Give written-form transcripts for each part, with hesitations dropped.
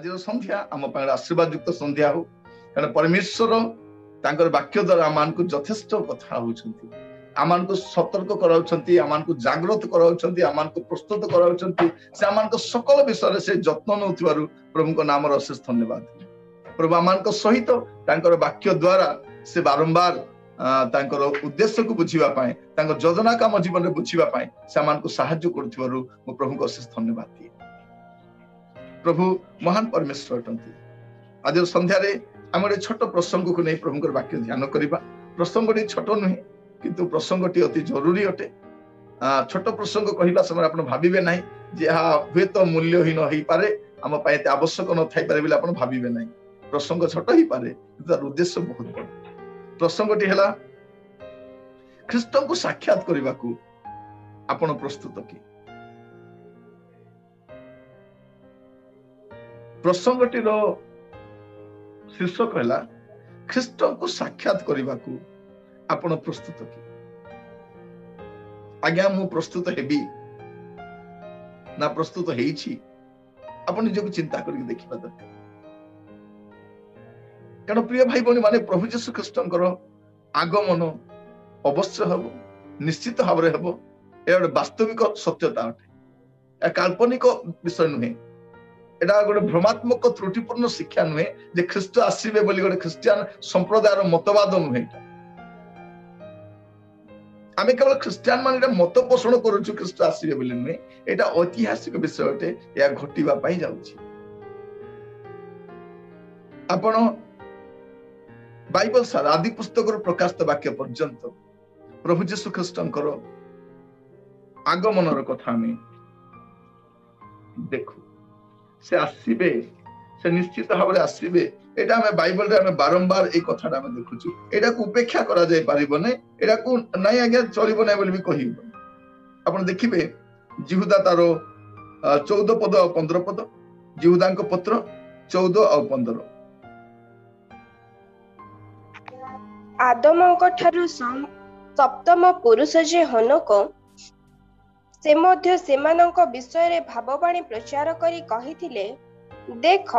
आज संध्या आम आशीर्वाद युक्त संध्या हो कारण परमेश्वर तांकर वाक्य द्वारा आम को यथेष्ट कथा होउछंती आम को सतर्क कराउछंती आम को जागृत कराउछंती आम को प्रस्तुत कराउछंती से आम को सकल विषय से जत्न नउथिबारु प्रभु को नाम अशेष धन्यवाद प्रभु आम सहित तांकर वाक्य द्वारा से बारंबार तांकर उद्देश्य को बुझीबा पाए तांकर योजना काम जीवन में बुझीबा पाए से आम को सहाय्य करथिबारु मो प्रभु को अशेष धन्यवाद दिए। प्रभु महान परमेश्वर अटंती आज संध्या रे आम गोटे छोट प्रसंग को नहीं प्रभु वाक्य ध्यान करवा प्रसंगटी छोट नुहे किंतु प्रसंगटी अति जरूरी अटे। छोट प्रसंग कहला समय आप भाविबे ना जे हुए तो मूल्यहीन हो पारे आम पाए आवश्यक न थाई पारे बोले आप भाविबे ना प्रसंग छोट ही पारे किंतु तार उद्देश्य बहुत बड़। प्रसंगटी है ख्रीष्ट को साक्षात करने को आपण प्रस्तुत कि प्रसंगटीर शीर्षक है ख्रीष्ट को साक्षात करने को आपण प्रस्तुत कि आज्ञा मु प्रस्तुत हेबी ना प्रस्तुत हेइछि आपण निजको चिंता करके देखिबा दरकार कारण प्रिय भाई बहनी माने प्रभु यीशु ख्रीष्टंकर आगमन अवश्य हबो निश्चित भाव रे हबो ए वास्तविक सत्यता अटे काल्पनिक विषय नुहे एटा गोटे भ्रमात्मक त्रुटिपूर्ण शिक्षा नुहे जे ख्रीष्ट आसीबे बोली गोटे ख्रिस्टियन संप्रदायर मतवाद नुहे आमे केवल ख्रिस्टियन मान मत पोषण करूछु ख्रीष्ट आसीबे बोली नुहे एटा ऐतिहासिक विषय अटे या घटिबा पई जाउछि। आपण बाइबल सारा आदि पुस्तक प्रकाशित वाक्य पर्यंत प्रभु यीशु ख्रीष्टंकर आगमनर कथा में देखो से आसीबे से निश्चित भाव आसीबे एटा हमें बाइबल रे हमें बारंबार ए कथाटा हमें देखुछु एटा को उपेक्षा करा जाय पारिबो नै एटा को नै आज्ञा चलिबो नै बोली भी कहिबो आपण देखिबे यहूदा तारो 14 पद और 15 पद यहूदांक पत्र 14 और 15 आदमଙ୍କ ଠାରୁ सप्तम पुरुष जे हनोक से मध्य सेमानଙ୍କ विषय भाववाणी प्रचार करी कहिथिले देख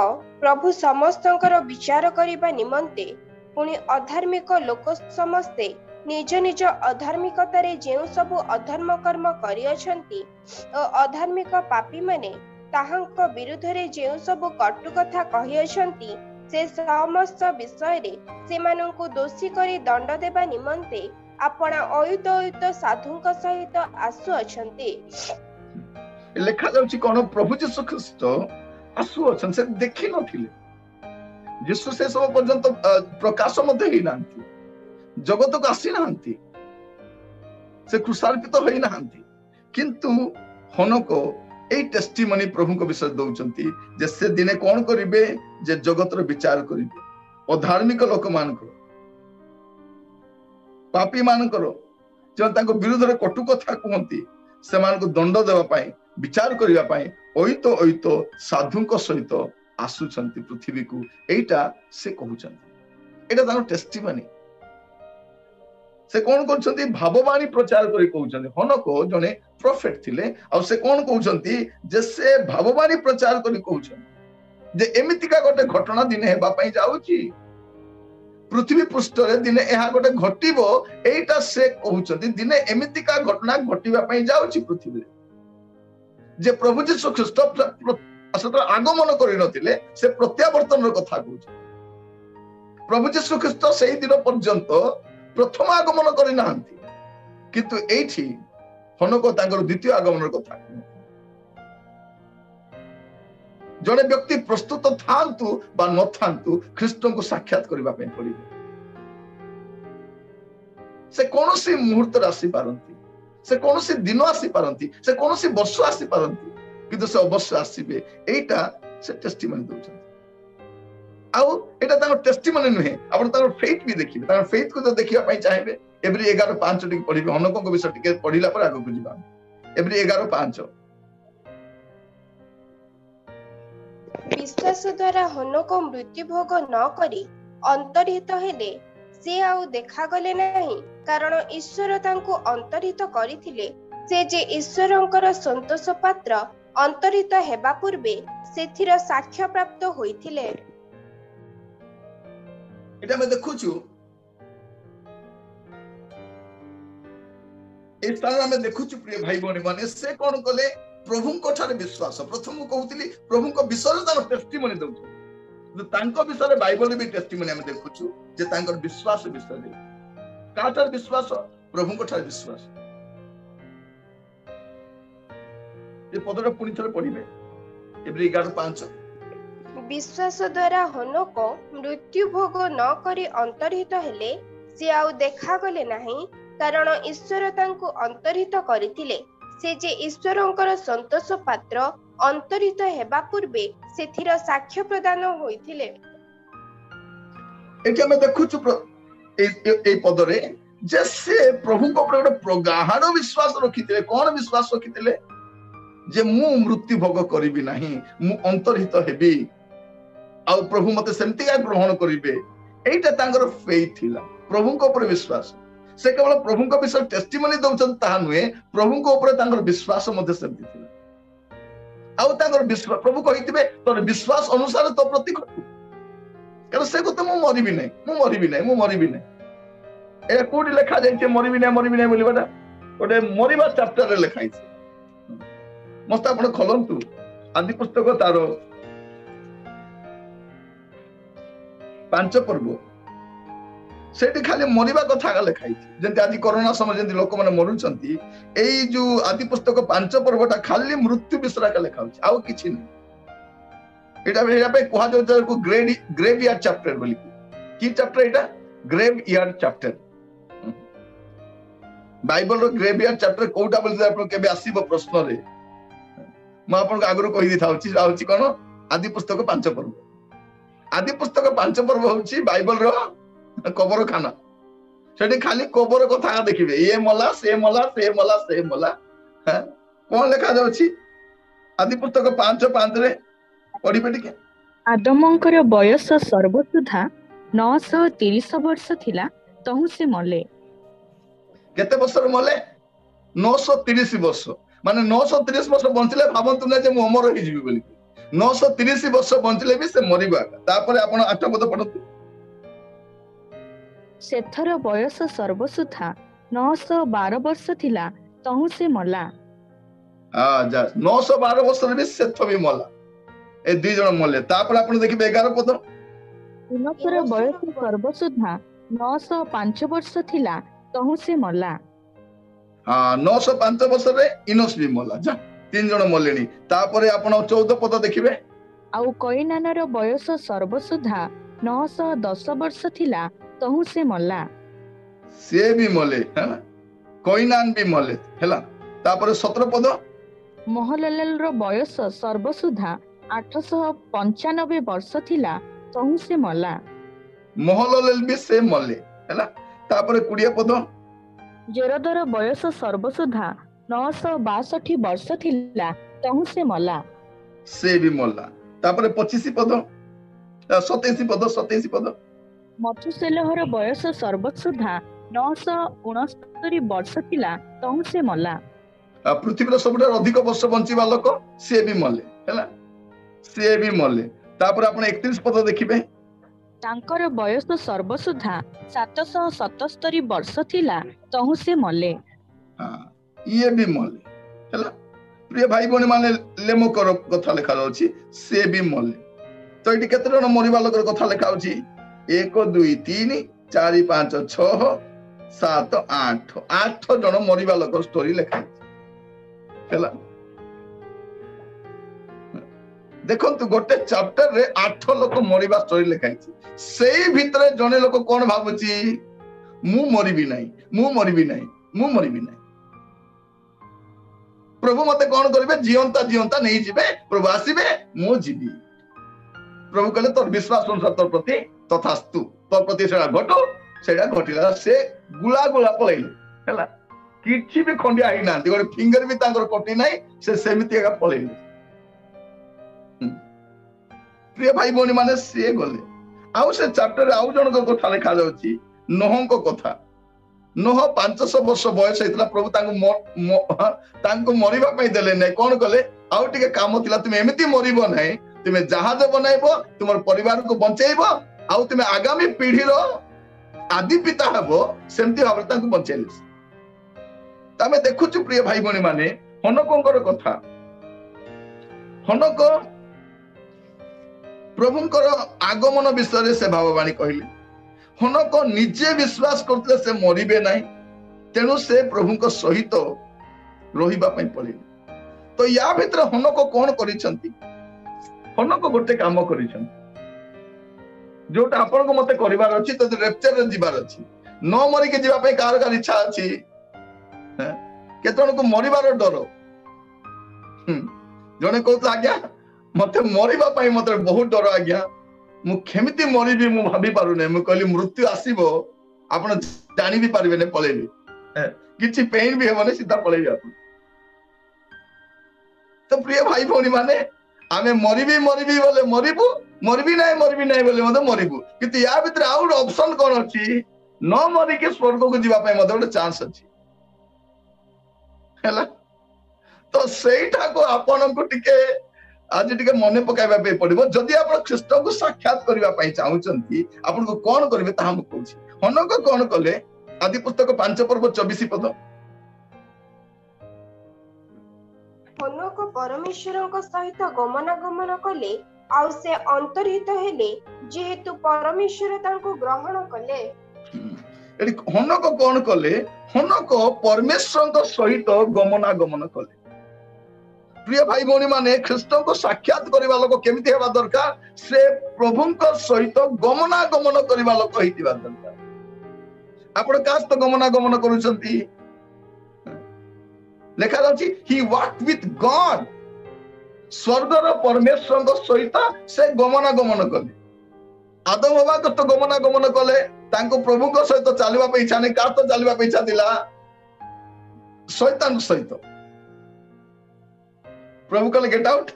प्रभु समस्तଙ୍କର विचार करिबा निमंते पुणी अधार्मिक लोक समस्ते निज निज अधार्मिकतारे जेउ सब अधर्म कर्म करि अछंती और अधार्मिक पापी माने ताहांक विरुद्ध रे जेउ सब कटु कथा कहि अछंती से समस्त विषय रे सेमानଙ୍କୁ दोषी करी दंड देबा निमंते आपण अयुत अयुत साधुंक सहित आसु अछंती। लेखा जाउची कोन प्रभु यीशु ख्रीष्ट आसु अछन से देखि नथिले यीशु से सब पर्यंत प्रकाश मध्ये ही नांती जगत को आसी नांती से क्रूसार्पित होई नांती किंतु हनको ए टेस्टिमनी प्रभु को विषय दउचंती जे से दिने कोन करिवे जे जगत रो विचार करिवे अधार्मिक लोक मानकर पापी मानकर जो तांको विरुद्ध रे कटु कथा कहंती सेमान को दंड देबा पाई विचार करिबा पाई ओइतो ओइतो साधुंक सहित आसुचंती पृथ्वी को एटा से कहउचंती एटा तांको टेस्टिमनी से कोन करछंती भाववाणी प्रचार करी कहउचंती हनको जने प्रोफेट थिले आ से कोन कहउचंती जे से भाववाणी प्रचार करी कहउचंती जे एमितिका गोटे घटना दिने हेबा पई जाउची पृथ्वी पृष्ठ रे दिने एहा गोटे घटिबो एटा से कहउचंती दिने एमितिका घटना घटिबा पई जाउची पृथ्वी रे जे प्रभु यीशु ख्रीष्ट असत आगमन करि नथिले से प्रत्यावर्तन कथा कहउची प्रभु यीशु ख्रीष्ट सेही दिन पर्यंत प्रथम आगमन करि नाहंती किंतु एठी हनको तांकर द्वितीय आगमन कथा जड़े व्यक्ति प्रस्तुत थांतु बा न थांतु ख्रीष्ट को साक्षात करबा पे पड़िबे से कोनोसी मुहूर्त आसी पारंती से कोनोसी दिन आसी पारंती से कोनोसी वर्ष आसी पारंती किंतु से अवश्य आसीबे एटा से टेस्टिमनी दउछन आउ एटा तार टेस्टिमनी नुहे आपण तार फेथ भी देखिबे तार फेथ को जो देखिबा पई चाहेबे एवरी 11:5 टिक पढिबे हनको को विषय टिके पढिला पर आगु बुझिबा एवरी 11:5 विश्वास द्वारा हनको मृत्यु भोग न करी अंतर्हित हेले से आउ देखा गले नहीं कारण ईश्वर तांको अंतर्हित करिथिले से जे ईश्वरंकर संतोष पात्र ଅନ୍ତର୍ହିତ ହେବା ପୂର୍ବେ ସେଥିର ସାକ୍ଷ୍ୟ ପ୍ରାପ୍ତ ହୋଇଥିଲେ। এটা ଆମେ ଦେଖୁଛୁ ଏ ସ୍ଥାନରେ ଆମେ ଦେଖୁଛୁ ପ୍ରିୟ ଭାଇ ଭଉଣୀ ମାନେ ସେ କଣ କଲେ ପ୍ରଭୁଙ୍କ ଠାରେ ବିଶ୍ୱାସ ପ୍ରଥମ କହୁଥିଲି ପ୍ରଭୁଙ୍କ ବିଷୟରେ ତାଙ୍କ ଟେଷ୍ଟିମନି ଦଉଥିଲେ କିନ୍ତୁ ତାଙ୍କ ବିଷୟରେ ବାଇବଲରେ ବି ଟେଷ୍ଟିମନି ଆମେ ଦେଖୁଛୁ ଯେ ତାଙ୍କର ବିଶ୍ୱାସ ବିଷୟରେ କାହା ଠାରେ ବିଶ୍ୱାସ ପ୍ରଭୁଙ୍କ ଠାରେ ବିଶ୍ୱାସ ଏ ପଦଟା ପୁଣି ଥରେ ପଢିବେ ଏବ୍ରୀ 11:5 ବିଶ୍ୱାସ ଦ୍ୱାରା ହନୋକ ମୃତ୍ୟୁ ଭୋଗ ନ କରି ଅନ୍ତର୍ହିତ ହେଲେ ସେ ଆଉ ଦେଖାଗଲେ ନାହିଁ କାରଣ ଈଶ୍ୱର ତାଙ୍କୁ ଅନ୍ତର୍ହିତ କରିଥିଲେ ସେ ଯେ ଈଶ୍ୱରଙ୍କର ସନ୍ତୋଷ ପାତ୍ର ଅନ୍ତର୍ହିତ ହେବା ପୂର୍ବେ ସେଥିର ସାକ୍ଷ୍ୟ ପ୍ରଦାନ ହୋଇଥିଲେ। ଏଠି ଆମେ ଦେଖୁଛୁ এই ପଦରେ ଯେ ସେ ପ୍ରଭୁଙ୍କ ଉପରେ ଗୋଟେ ପ୍ରଗାଢ଼ ବିଶ୍ୱାସ ରଖିଥିଲେ କଣ ବିଶ୍ୱାସ ରଖିଥିଲେ ଯେ ମୁଁ ମୃତ୍ୟୁ ଭୋଗ କରିବି ନାହିଁ ମୁଁ ଅନ୍ତର୍ହିତ ହେବି ଆଉ ପ୍ରଭୁ ମତେ ସେମିତିକା ଗ୍ରହଣ କରିବେ ଏଇଟା ତାଙ୍କର ଫେଥ୍ ଥିଲା ପ୍ରଭୁଙ୍କ ଉପରେ ବିଶ୍ୱାସ ସେ କେବଳ ପ୍ରଭୁଙ୍କ ବିଷୟରେ ଟେଷ୍ଟିମନି ଦଉଛନ୍ତି ତାହା ନୁହେଁ ପ୍ରଭୁଙ୍କ ଉପରେ ତାଙ୍କର ବିଶ୍ୱାସ ମଧ୍ୟ ସେମିତି ଥିଲା ଆଉ ତାଙ୍କର ବିଶ୍ୱାସ ପ୍ରଭୁ କହିଥିବେ ତୋର ବିଶ୍ୱାସ ଅନୁସାରେ ତୋ ପ୍ରତି ଘଟୁ କାରଣ ସେ କଥା ମୁଁ ମରିବି ନାହିଁ ଏହା କୋଉଠି ଲେଖା ଯାଇଛି ମରିବି ନାହିଁ ବୋଲିବାଟା ଗୋଟେ ମରିବା ଚାପ୍ଟରରେ ଲେଖା ହେଇଛି ମସ୍ତ ଆପଣ ଖୋଲନ୍ତୁ ଆଦି ପୁସ୍ତକ ତାର 5 ପର୍ବ ସେଠି ଖାଲି ମରିବା କଥା ଲେଖା ହେଇଛି ଯେମିତି ଆଜି କରୋନା ସମୟ ଯେମିତି ଲୋକମାନେ ମରୁଛନ୍ତି ଏଇ ଯୋଉ ଆଦି ପୁସ୍ତକ 5 ପର୍ବଟା ଖାଲି ମୃତ୍ୟୁ ବିଷୟରେ ଲେଖା ହଉଛି ଆଉ କିଛି ନାହିଁ ଏଇଟା ପାଇଁ କୁହାଯାଉଛି ଗ୍ରେଭ୍ ୟାର୍ଡ ଚାପ୍ଟର ବୋଲି କି ଚାପ୍ଟର ଏଇଟା ଗ୍ରେଭ୍ ୟାର୍ଡ ଚାପ୍ଟର ବାଇବଲର ଗ୍ରେଭ୍ ୟାର୍ଡ ଚାପ୍ଟର କୋଉଟା ବୋଲି ଆପଣ କେବେ ଆସିବ ପ୍ରଶ୍ନରେ ମୁଁ ଆପଣଙ୍କୁ ଆଗରୁ କହିଦେଇଥାଉଛି କଣ ଆଦି ପୁସ୍ତକ 5 ପର୍ବ ଆଦି ପୁସ୍ତକ 5 ପର୍ବ ହଉଛି ବାଇବଲର କବରଖାନା ସେଠି ଖାଲି କବର କଥା ଦେଖିବେ ଇଏ ମଲା ସେ ମଲା କଣ ଲେଖା ଯାଉଛି ଆଦି ପୁସ୍ତକ 5:5 ରେ ପଢିବେ ଟିକେ ଆଦମଙ୍କର ବୟସ ସର୍ବସୁଦ୍ଧା 930 ବର୍ଷ ଥିଲା ତହୁଁ ସେ ମଲେ କେତେ ବର୍ଷରେ ମଲେ 930 ବର୍ଷ ମାନେ 930 ବର୍ଷ ବଞ୍ଚିଲେ ଭାବନ୍ତୁ ନା ଯେ ମୁଁ ଅମର ହେଇଯିବି ବୋଲି 930 ବର୍ଷ ବଞ୍ଚିଲେ ବି ସେ ମରିବା ତାପରେ ଆପଣ 8 ପଦ ପଢନ୍ତୁ ସେଥର ବୟସ ସର୍ବସୁଦ୍ଧା 912 ବର୍ଷ ଥିଲା ତହୁଁ ସେ ମଲା 912 ବର୍ଷରେ ବି ସେଥ ବି ମଲା ଏ ଦି ଜଣ ମଲେ ତାପରେ ଆପଣ ଦେଖିବେ 11 ପଦ ଇନୋସର ବୟସ ସର୍ବସୁଦ୍ଧା 905 ବର୍ଷ ଥିଲା ତହୁଁ ସେ ମଲା 905 ବର୍ଷରେ ଇନୋସ ବି ମଲା 3 ଜଣ ମଲେଣି ତାପରେ ଆପଣ 14 ପଦ ଦେଖିବେ ଆଉ କଇନାନର ବୟସ ସର୍ବସୁଦ୍ଧା 910 ବର୍ଷ ଥିଲା ତହୁଁ ସେ ମଲା ସେ ବି ମଲେ ହେଲା କଇନାନ ବି ମଲେ ହେଲା ତାପରେ 17 ପଦ ମହଲଲେଲର ବୟସ ସର୍ବସୁଦ୍ଧା 895 ବର୍ଷ ଥିଲା ତହୁଁ ସେ ମଲା ମହଲଲେଲ ବି ସେ ମଲେ ହେଲା ତାପରେ 20 ପଦ ଜେରଦର ବୟସ ସର୍ବସୁଦ୍ଧା 962 ବର୍ଷ ଥିଲା ତହୁଁ ସେ ମଲା ସେ ବି ମଲା ତାପରେ 25 ପଦ 27 ପଦ ମଥୁସେଲହର ବୟସ ସର୍ବସୁଦ୍ଧା 969 ବର୍ଷ ଥିଲା ତହୁଁ ସେ ମଲା ପୃଥିବୀର ସବୁଠାରୁ ଅଧିକ ବର୍ଷ ବଞ୍ଚିବା ଲୋକ ସେ ବି ମଲେ ହେଲା ସେ ବି ମଲେ ତାପରେ ଆପଣ 31 ପଦ ଦେଖିବେ ତାଙ୍କର ବୟସ ସର୍ବସୁଦ୍ଧା 777 ବର୍ଷ ଥିଲା ତହୁଁ ସେ ମଲେ ଇଏ ବି ମଲେ ହେଲା ପ୍ରିୟ ଭାଇ ଭଉଣୀ ମାନେ ଲେମୋକର କଥା ଲେଖା ଯାଉଛି ସେ ବି ମଲେ ତ ଏଠି କେତେ ଜଣ ମରିବା ଲୋକର କଥା ଲେଖା ହଉଛି 1 2 3 4 5 6 7 8 ଜଣ ମରିବା ଲୋକର ଷ୍ଟୋରି ଲେଖା ହେଲା ଦେଖନ୍ତୁ ଗୋଟେ ଚାପ୍ଟରରେ 8 ଲୋକ ମରିବା ଷ୍ଟୋରି ଲେଖା ହେଇଛି ସେଇ ଭିତରେ ଜଣେ ଲୋକ କଣ ଭାବୁଛି ମୁଁ ମରିବି ନାହିଁ ପ୍ରଭୁ ମତେ କଣ କରିବେ ଜିଅନ୍ତା ନେଇଯିବେ ପ୍ରଭୁ ଆସିବେ ମୁଁ ଯିବି ପ୍ରଭୁ କହିଲେ ତୋର ବିଶ୍ୱାସ ଅନୁସାରେ ତୋର ପ୍ରତି ତଥାସ୍ତୁ ତୋର ପ୍ରତି ସେଟା ଘଟୁ ସେଟା ଘଟିଲା ସେ ଗୁଳା ପଳେଇଲେ ହେଲା କିଛି ବି ଖଣ୍ଡିଆ ହେଇନାହାନ୍ତି ଗୋଟେ ଫିଙ୍ଗର ବି ତାଙ୍କର କଟି ନାହିଁ ସେ ସେମିତି ଏକା ପଳେଇଲେ ପ୍ରିୟ ଭାଇ ଭଉଣୀ ମାନେ ସିଏ ଗଲେ ଆଉ ସେ ଚାପ୍ଟରରେ ଆଉ ଜଣଙ୍କ କଥା ଲେଖା ଯାଉଛି ନୋହଙ୍କ କଥା ନୋହ 500 ବର୍ଷ ବୟସ ହେଇଥିଲା ପ୍ରଭୁ ତାଙ୍କୁ ମରିବା ପାଇଁ ଦେଲେ ନାହିଁ କଣ କଲେ आउ टिके काम थिला तुम एमिति मरिबो नै तुम जहाज बनाइबो तुमर परिवार को बंचेइबो आउ तुम आगामी पीढ़ी रो आदि पिता हबो सेमति भाबरे तांको बंचेइले तमे देखुछु प्रिय भाई बणी माने हनकोंकर कथा हनक प्रभुंकर आगमन विषय से भाववाणी कहले हनक निजे विश्वास करते से मरिबे नाही तेणु से प्रभुंक सहित रहिबा पई पड़िले तो या भितर हनक कोन करिसंती हनक गोटे काम करिसंती जोटा आपन को मते करिवार अछि तो रेप्चर रे जीवार अछि न मरि के जीवा पई कार कार इच्छा अछि केतन को मरिबार डर जने कहत आज्ञा मते मरिबा पई मते बहुत डर आज्ञा मु केमिति मरिबी मु भाबी पारु नै मु कहली मृत्यु आसीबो आपण जानि भी पारबे नै पळेबी किछि पेन भी हेबने सीधा पळेबी आपण तो प्रिय भाई भौणी माने आमे मरिबी मरिबी बोले मरिबू मरिबी नै बोले मते मरिबू किंतु या भीतर आउट ऑप्शन कोन अछि न मरि के स्वर्ग को जीवा पई मते ଗୋଟେ चांस अछि हैला तो सेटा को आपण को टिके आज टिके मने पकाइबा पे पड़िबो जदि आपण ख्रीष्ट को साक्षात करबा पई चाहुचंती आपण को कोन करबे ता हम कहूची हनक कोन कले आदि पुस्तक 5 पर्व 24 पद हनक परमेश्वरଙ୍କ सहित गमनागमन कले आउ से अंतर्हित हेले जेहेतु परमेश्वर तांको ग्रहण कले एडी हनक कोन कले हनक परमेश्वरଙ୍କ सहित गमनागमन कले प्रिय भाई भौणी माने ख्रीष्ट को साक्षात करबा लोक केमिति हेबा दरकार से प्रभुଙ୍କ सहित गमनागमन करबा लोक हेतिबा दरकार आपण कास तो गमनागमन करूचंती लेखा अछि ही वॉकड विथ गॉड स्वर्गर परमेश्वरଙ୍କ सहित से गमनागमन कले आदम हवा को तो गमनागमन कले तांको प्रभुଙ୍କ सहित चालिबा पे इच्छा नै का तो चालिबा पे इच्छा दिला शैतान सहित प्रभु कहले गेट आउट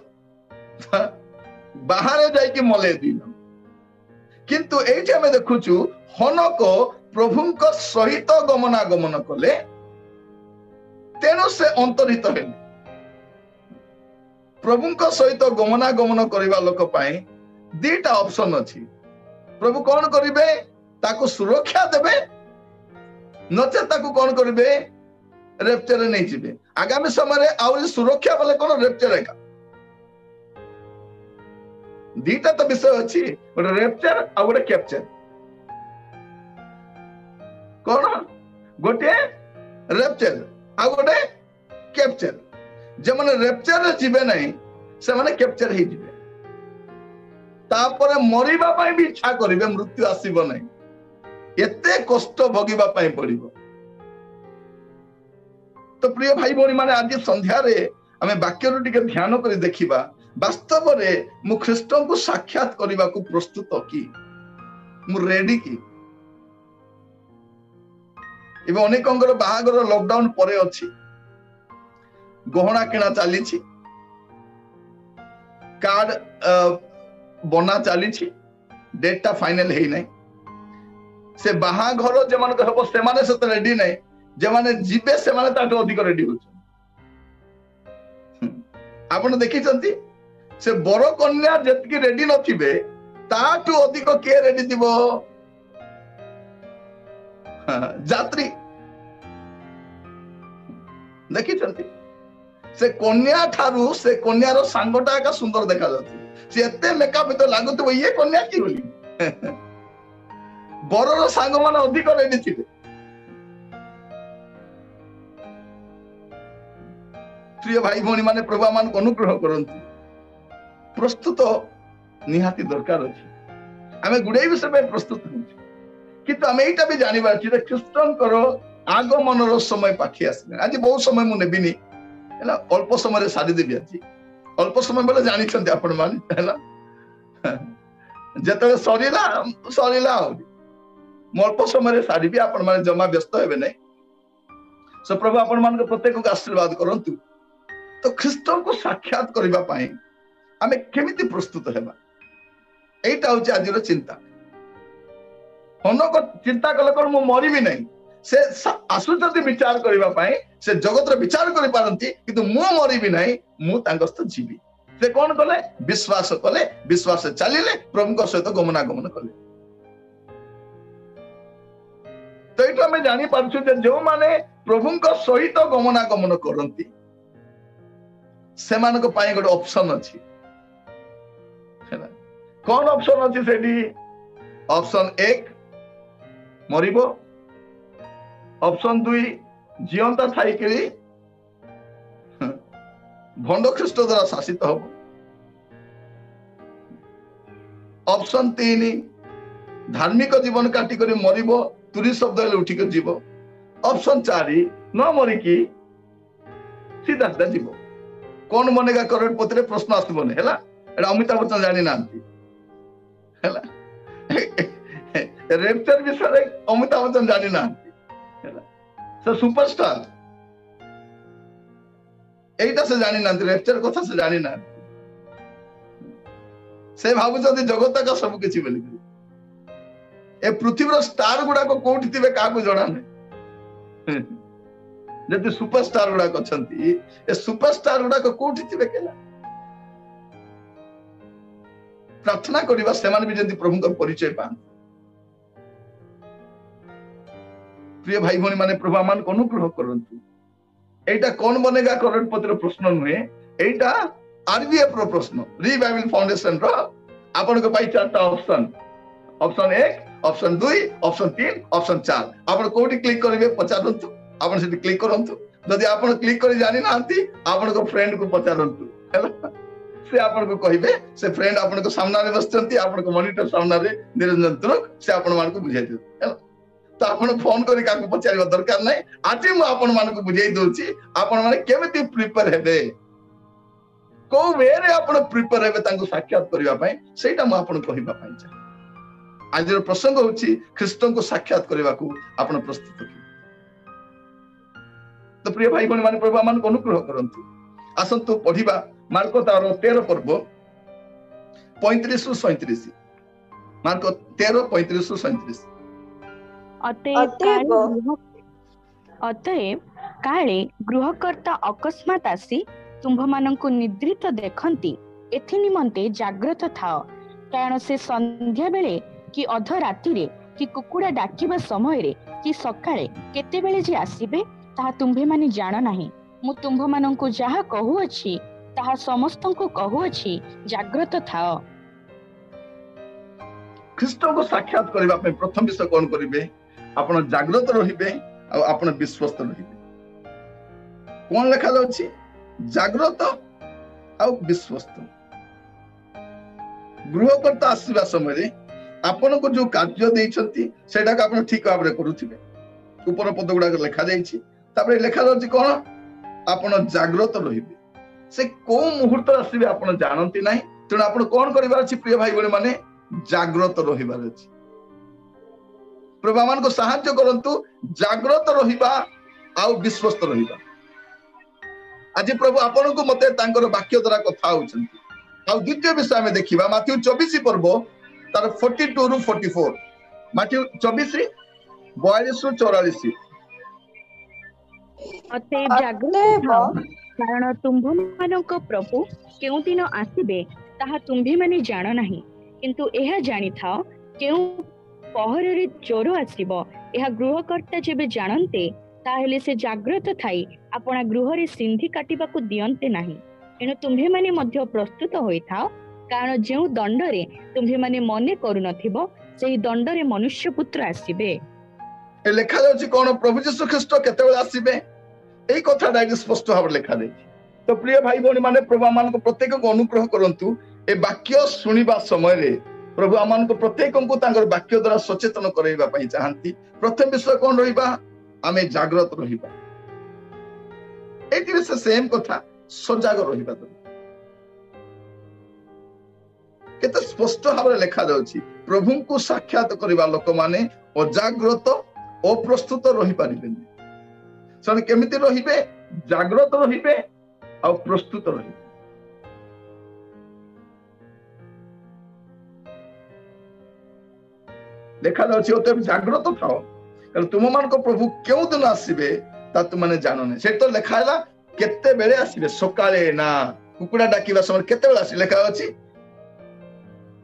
बाहर जाई के मले दिन किंतु एठी हमें देखुछु हनक प्रभुଙ୍କ सहित गमनागमन कले तेणु से अंतरित हेले प्रभुଙ୍କ सहित गमनागमन करबा लोक पाए दीटा ऑप्शन अछि प्रभु कोन करिवे ताको सुरक्षा देबे नचे ताको कोन करिवे रेप्चर नहीं जिबे आगामी समय रे आउरी सुरक्षा वाले कोन रेप्चर है का दीटा तो विषय अछि गोटे रेप्चर आ गोटे कैप्चर कोन गोटे रेप्चर आ गोटे कैप्चर जे माने रेप्चर रे जिबे नहीं से माने कैप्चर हे जिबे तापर मरिबा पई भी इच्छा करिवे मृत्यु आसीबो नहीं एते कष्ट भोगिबा पई पड़िबो तो प्रिय भाई भौणी माने आज संध्या रे हमें वाक्य रो टिके ध्यान करी देखिबा वास्तव रे मु ख्रीष्ट को साक्षात करबा को प्रस्तुत की मु रेडी की एबे अनेकंगर बाहागर लॉकडाउन परे अछि गहना किना चली छी कार्ड बना चली छी डेटा फाइनल हे नै से बाहागर जे मन हबो से माने से रेडी नै जे माने जीवे से माने ताटो अधिक रेडी हो आपण देखि चंती से बर कन्या जतकी रेडी नथिबे ताटो अधिक के रेडी दिबो जात्री देखि चंती से कन्या ठारू से कन्या रो सांगटा का सुंदर देखा जाती से एते मेकअप तो लागुतो ये कन्या की होली बर रो सांग माने अधिक रेडी थिबे प्रिय भाई भौणी माने प्रभु मान को अनुग्रह करंतु प्रस्तुत निहाती दरकार अछि हमें गुडे विषय में प्रस्तुत होउ किंतु हमें एटा भी जानिबा अछि जे ख्रीष्टंकर आगमन रो समय पाखी आसले आज बहुत समय मु नेबिनी हैला अल्प समय रे सारी देबी अछि अल्प समय बेले जानि छथि आपण मान हैला जतले सरीला मु अल्प समय रे सारी भी आपण मान जमा व्यस्त हेबे नै सो प्रभु आपण मान को प्रत्येक को आशीर्वाद करंतु तो ख्रीष्ट को साक्षात करबा पाए हमें केमिति प्रस्तुत हेबा एटा होची आजिर चिंता हनक चिंता कले कर मु मरिबी नै से आसुचंती विचार करबा पई से जगत रे विचार करि पारंती किंतु मु मरिबि नाही मु तांगस्थ जीवी से कोन कले विश्वास चलिले प्रभु सहित गमनागमन कले तो ये आम जानी पार्छु जो माने प्रभु सहित गमनागमन करती से गोटे ऑप्शन अच्छी कौन ऑप्शन अच्छी सेठी ऑप्शन 1 मरिबो ऑप्शन 2 जीवंता थाई भंड ख्रीष्ट द्वारा शासित हो ऑप्शन 3 धार्मिक जीवन काटिक मरिबो तुरी शब्द उठिक जीव ऑप्शन 4 न मरिकी सीधा सीधा जीव कौन बनेगा करोड़पति रे प्रश्न आसबने हैला एटा अमिताभ बच्चन जानि नांती हैला रेप्चर विषय रे अमिताभ बच्चन जानि नांती हैला से सुपरस्टार एटा से जानि नांती रेप्चर कथा से जानि नांती से भाबुचंती जगत का सब किछि बोली ए पृथ्वी स्टार गुड़ा को कोठी थिबे काकू जणा नै जति सुपरस्टार गुड़ा को छंती ए सुपरस्टार गुड़ा को कोठी थिबे केला प्रार्थना करिबा सेमान भी जति प्रभु का परिचय पान प्रिय भाई भनी माने प्रभु मान को अनुग्रह करंतु एटा कौन बनेगा करोड़पति रो प्रश्न नुहे एटा आरबीएफ रो प्रश्न रिवाइवल फाउंडेशन रो आपन को पाई चारटा option option 1 option 2 option 3 option 4 आपण कोठी क्लिक करिवे पचारंतु आपण सेठी क्लिक करंतु जदि आपण क्लिक करि जानि नांती आपण को फ्रेंड को पचारंतु हैला से आपण को कहिबे से फ्रेंड आपण को सामना रे बसचंती आपण को मॉनिटर सामना रे निरंजन तुरक से आपण मान को बुझाइ दे हैला तो आपण फोन करि काको पचारिबा दरकार नै आजि मु आपण मान को बुझाइ दोछि आपण माने केमिति प्रिपेयर हेबे को वे रे आपण प्रिपेयर हेबे तांको साक्षात करिबा पई सेटा मु आपण कहिबा पई चाहे आज प्रसंग होची ख्रीष्टन को साक्षात करने को आपण प्रस्तुत कि तो प्रिय भाई बहन माने प्रभु मान को अनुग्रह करंतु आसंतु पढ़िबा मार्को तार 13 पर्व 35 रु 37 मार्को 13 35 रु 37 अतएव काले गृहकर्ता अकस्मात आसी तुम्भ मानंकु निद्रित देखंती एथि निमंते जाग्रत थाओ कारण से संध्या बेले कि अध राति रे कि कुकुड़ा डाकिबा समय रे कि सकाळे केते बेले जे आसीबे ताहा तुम्भे माने जान नाही मु तुम्भ मानंकु जहा कहू अछि ताहा समस्तंकु कहू अछि जाग्रत थाओ ख्रीष्ट को साक्षात करबा पे प्रथम विषय कोन करिवे आपण जाग्रत रहिबे आ आपण विश्वस्त रहिबे कोन लेखा अछि जाग्रत आ विश्वस्त गृहकर्ता आसीबा समय रे आपण को जो कार्य देइछंती सेटा को आपण ठीक भाबरे करूथिबे ऊपर पद गुडा लेखा जाइछि तापर लेखा अछि कोन आपण जाग्रत रहिबे से को मुहूर्त आसीबे आपण जानंती नाही तेणु आपण कोन करिबार अछि प्रिय भाई बहन माने जाग्रत रहिबार अछि प्रभु मान को सहायता करंतु जाग्रत रहिबा आ विश्वस्त रहिबा आज प्रभु आपण को मते तांकर वाक्य द्वारा कथा होचंती आ द्वितीय विषय में देखिबा माथ्यू 24 पर्व तार 42 रु 44 माथ्यू 24 42 रु 44 अतएव जाग्रत थाओ कारण तुम्भ मानक प्रभु केउ दिन आसीबे ताहा तुम्भे माने जान नाही किंतु एहा जानि थाओ केउ पहर रे चोर आसीबो एहा गृहकर्ता जेबे जानन्ते ताहेले से जाग्रत थाई आपना गृह रे सिंधी काटिबा को दियन्ते नाही एनो तुम्भे माने मध्य प्रस्तुत होई थाओ कारण जेउ दंड रे तुम्भे माने मने करू नथिबो सेही दंड रे मनुष्य पुत्र आसीबे ए लेखा जाउची कोन प्रभु यीशु ख्रीष्ट केतेबेले आसीबे एई कथा डाइरेक्ट स्पष्ट भाव लेखा देछि तो प्रिय भाई भौणी माने प्रभु मान को प्रत्येक को अनुग्रह करंतु ए वाक्य सुनिबा समय रे प्रभु आमान को प्रत्येक को तांगर वाक्य द्वारा सचेतन करैबा पई चाहंती प्रथम विषय कोन रहिबा आमे जाग्रत रहिबा एति से सेम कथा सजाग रहिबा केते स्पष्ट भाव लेखा जाउची प्रभु को साक्षात करबा लोक माने अजाग्रत अप्रस्तुत रहि पारिबेनी सने केमिति रहिबे जाग्रत रहिबे आ प्रस्तुत रहिबे देखा जाउची ओते जाग्रत थाओ तुम मान प्रभु क्यों दिन आसबे ता तुमने जान ना से तो लिखा है केते बेले आसबे सकाळे ना कुकुड़ा डाकिबा समय केते बेले आसी लिखा अछि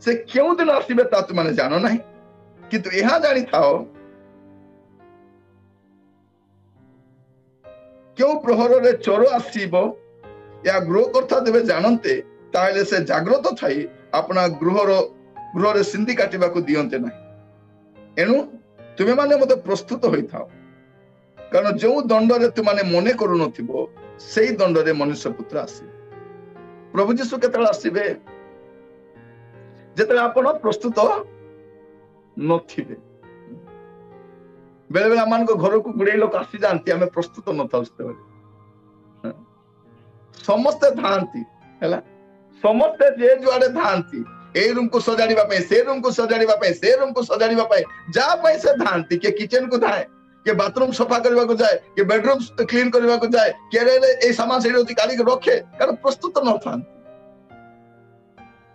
से क्यों दिन आसबे ता तुमने जान ना किंतु यह जानी थाओ क्यों प्रहर रे चोर आसीबो या गृह करता देबे जानते ताले से जागृत थाई अपना गृह रे सिंधी काटिबा को दियंते ना एनु तुमे माने मते प्रस्तुत होई थाओ कारण जो दंड रे तुमाने मने करू नथिबो सेही दंड रे मनुष्य पुत्र आसी प्रभु यीशु केतला आसीबे जेतला आपण प्रस्तुत नथिबे बेले बेले आमान को घर को गुड़े लोक आसी जानती आमे प्रस्तुत न थाउस्ते बेले समस्त धांती हैला समस्त जे जुआडे धांती ए रूम को सजाड़ीबा पे से रूम को सजाड़ीबा पे से रूम को सजाड़ीबा पे जा पे से धांती के किचन को धाए के बाथरूम सफा करबा को जाए के बेडरूम क्लीन करबा को जाए के रे ए सामान सेठी होती काली के रखे कारण प्रस्तुत न थांती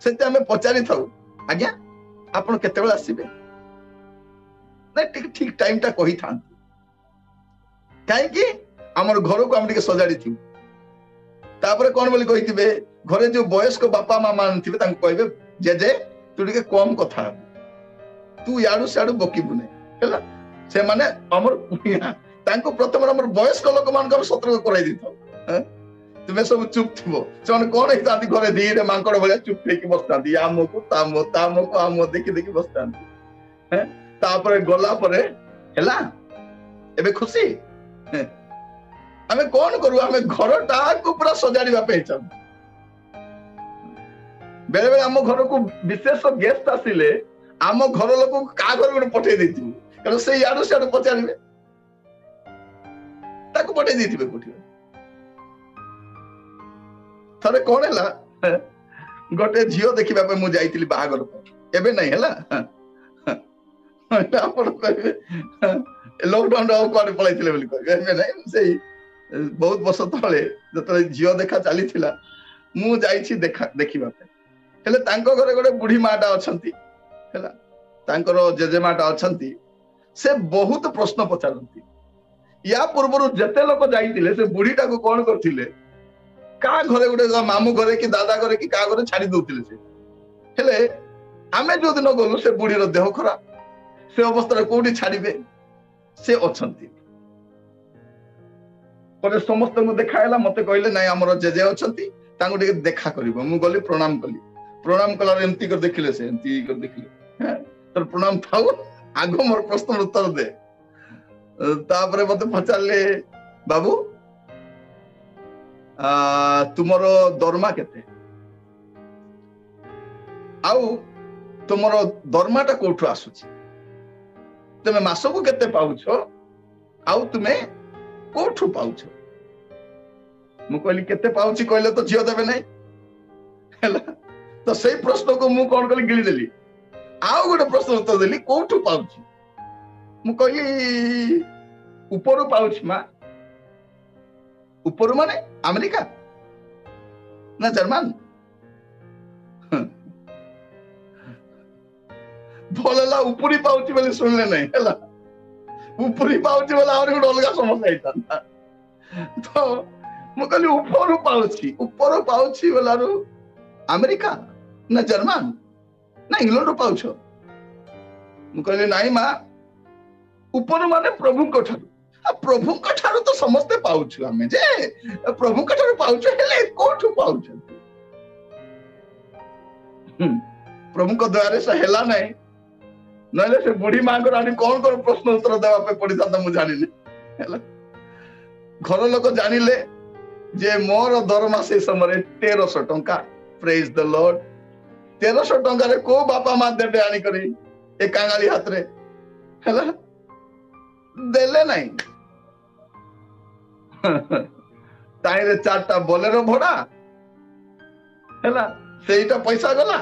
सेते आमे पचारि थाउ आज्ञा आपण केते बेला आसीबे ना ठीक टाइम टा कही था कहीं कि हमर घर को हम टिके सजाड़ी थी तापरे कोन बोली कहिथिबे घरे जो वयस्क बापा मां मान थिबे तांको कहबे जे तू टिके कम कथा तू याडू साडू बकीबु नै हैला से माने हमर तांको प्रथम हमर वयस्क लोक मान को सतर्क कराई दिथो तुमे सब चुप थिबो से माने कोन हे तांती घरे धीरे मांकड़ भलिया चुप फेकी बसतांती आमको तामको आम देखि देखि बसतांती हैं तापरे गला परे हैला एबे खुशी हमें कौन करू हमें घर टा को पूरा सजाड़ीबा पे चाहू बेले बेले आम घर को विशेष गेस्ट आसिले आम घर लोक का घर गोटे पठे देथिबु कारण से याडू साडू पचारिबे ताको पठे देथिबे कोठी थरे कोन हैला गोटे झियो देखिबा पे मु जाईतिली बाहागर पे एबे नै हैला लॉकडाउन कुआडे पळाइथिले बोली कहबे नै सेही बहुत वर्ष तले जतले झियो देखा चली थिला मु जाईछि देखिबा पे हेले तांको घरे गोटे बुढ़ी माटा अछंती हैला तांकर जेजे माटा अछंती से बहुत प्रश्न पचारंती या पूर्वरु जते लोक जाईतिले से बुढ़ीटा को कोन करथिले का घरे गोटे मामू घरे कि दादा घरे कि का घरे छाड़ी दउतिले से हेले आमे जो दिन गलु से बुढ़ी रो देह खराब से अवस्था कोठी छाड़िबे से अछंती पर समस्त को देखायला मते कहले नै हमर जेजे अछंती तांको टिके देखा करबो मु गली प्रणाम कला एमती कर देखिले से एमती कर देखिले तर प्रणाम थाउ आगो मोर प्रश्न उत्तर दे तापरे मते पचारले बाबू तुमरो दरमा केते आउ तुमरो दरमाटा कोठु आसुची तुमे मासको केते पाउछो आउ तुमे कोठु पाउछो मु कहली केते पाउची कहले तो झियो देबे नै हैला तो सही प्रश्न को मु कोन कहली गिली देली आउ गोटे प्रश्न उत्तर देली कोठु पाउची मु कहली ऊपर पाउची मा ऊपर माने अमेरिका ना जर्मन भोलेला ऊपरी पाउची बोले सुनले नहीं हैला ऊपरी पाउची बोला और गोटे अलग समस्या होता तो मु कहली ऊपर पाउची बोलारू अमेरिका ना जर्मन ना इंग्लैंड पाउछो मु कहली नाही मा ऊपर माने प्रभु को ठारू तो समस्ते पाउछु हमें जे प्रभु को ठारू पाउछु हेले कोठु पाउछु प्रभु को द्वारे से हेला नहीं नले से बुढ़ी मां को रानी कौन कौन प्रश्न उत्तर देवा पे पड़ी था मु जानिले हेला घर लोक जानिले जे मोर दरमा से समय 1300 टंका प्रेज द लॉर्ड 1300 टंका रे को बापा मां देबे आनी करी ए कांगाली हाथ रे हैला देले नहीं ताई रे चारटा बोलेरो भड़ा हैला सेटा पैसा गला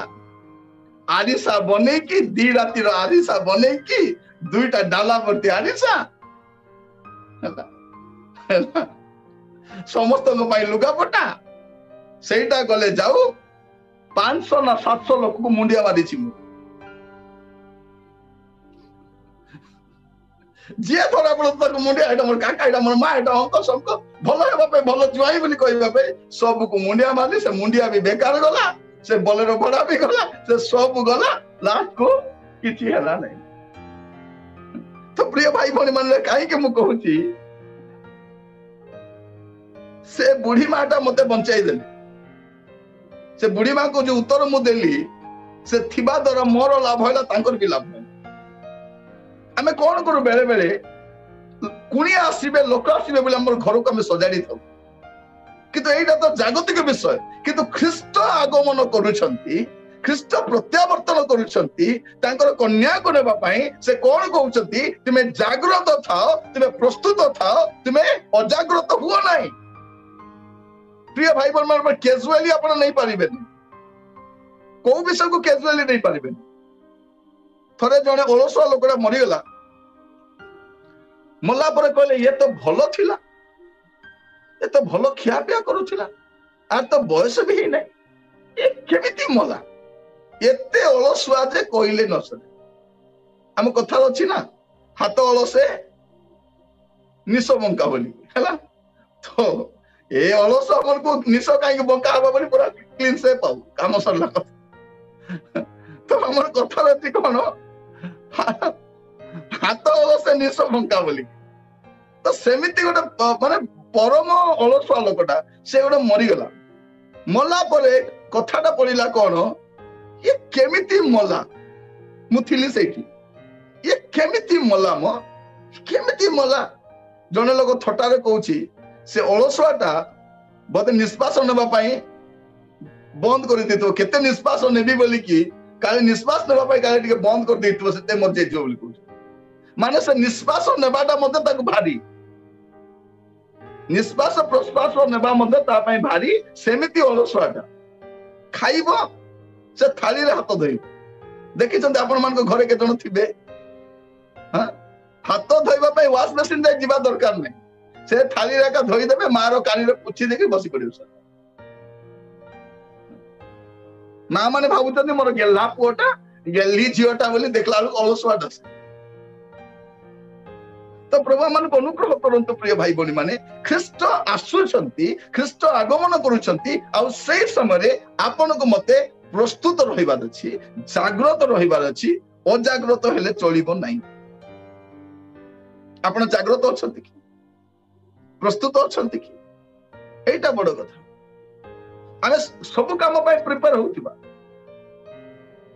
आरिसा बने की दी राती रो आरिसा बने की दुईटा डाला भर्ती आरिसा हैला समस्त को पाई लुगा पटा सेटा गले जाऊ 500 ना 700 लोक को मुंडिया मारी छि जी धरा पड़ता मुंडिया एटा मोर काका एटा मोर माँ एटा अंक शंक भल हेबा भल जुआई बोली कहबा सब को मुंडिया मारली से मुंडिया भी बेकार गला से बोलेरो भड़ा भी गला से सब गला लास्ट को किछि हला नहीं। तो प्रिय भाई भौणी माने काहे के मु कहूची से बुढ़ी माटा मते बंचाई देली से बुढ़ी माँ को जो उत्तर मु देली से थिबा द्वारा मोर लाभ होला तांकर भी लाभ आमे कौन करू बेले बेले कुणिया आसीबे लोक आसीबे बोले हमर घर को हम सजाड़ी थाउ किंतु एटा तो जागतिक विषय किंतु ख्रीष्ट आगमन करूछंती ख्रीष्ट प्रत्यावर्तन करूछंती तांकर कन्या को नेबा पई से कोन कहउछंती तुमे जागृत थाओ तुमे प्रस्तुत थाओ तुमे अजागृत हुओ नाही। प्रिय भाई बहन मन कैजुअली आपण नहीं पारिबे को विषय को कैजुअली नहीं पारिबे। थरे जने ओलसुआ लोकड़ा मरीगला मला पर कहले ये तो भलो थिला ये तो भलो खिया पिया करूथिला आर तो बयस भी ही नहीं ये केमिति मला एते ओलसुआ जे कहले न सरे हम कथा अछि ना हाथ ओलसे निस बंका बोली हैला तो ए ओलसुआ मन को निस काई बंका हबा बोली पूरा क्लीन से पाऊ काम सरला तो हमर कथा अछि कोन हाथ से निश बंका बोली तो सेमिति गोटे माने परम अलसुआ लोकटा से गोटे मरीगला मला परे कथाटा पड़िला कौन ये केमिति मला मुथिली सेठी ये केमिति मला म केमिति मला जने लोक थटारे कहूची से अलसुआटा बोधे निष्पास नेबा पई बंद कर देतो केते निष्पास नेबी बोली कि काले निश्वास नेबा पई काले टिके बंद कर देतो सेते मर जेजो बोली कहू माने से निश्वास नेबाटा मते ताको भारी निश्वास प्रश्वास नेबा मते ता पई भारी सेमिति अलसुआटा खाइबो से थाली रे हाथ धोइ देखि चंद आपण मान को घरे के जण थिबे हां हाथ धोइबा पई वाश मशीन रे जिबा दरकार नै से थाली रे का धोइ देबे मारो कानी रे पुछि देके बसी पड़ियो सर ना माने भाबुतनी मोर गेल्ला पुओटा गेल्ली झियोटा बोली देखला अलसुआटा तो प्रभु मन को अनुग्रह करंतु प्रिय भाई बणी माने ख्रीष्ट आसुछंती ख्रीष्ट आगमन करूछंती आ सेही समय रे आपन को मते प्रस्तुत रहिबार अछि जागृत रहिबार अछि अजागृत हेले चलिबो नाही। आपन जागृत अछंती कि प्रस्तुत अछंती कि एटा बड़ कथा आमे सब काम पय प्रिपेयर होतिबा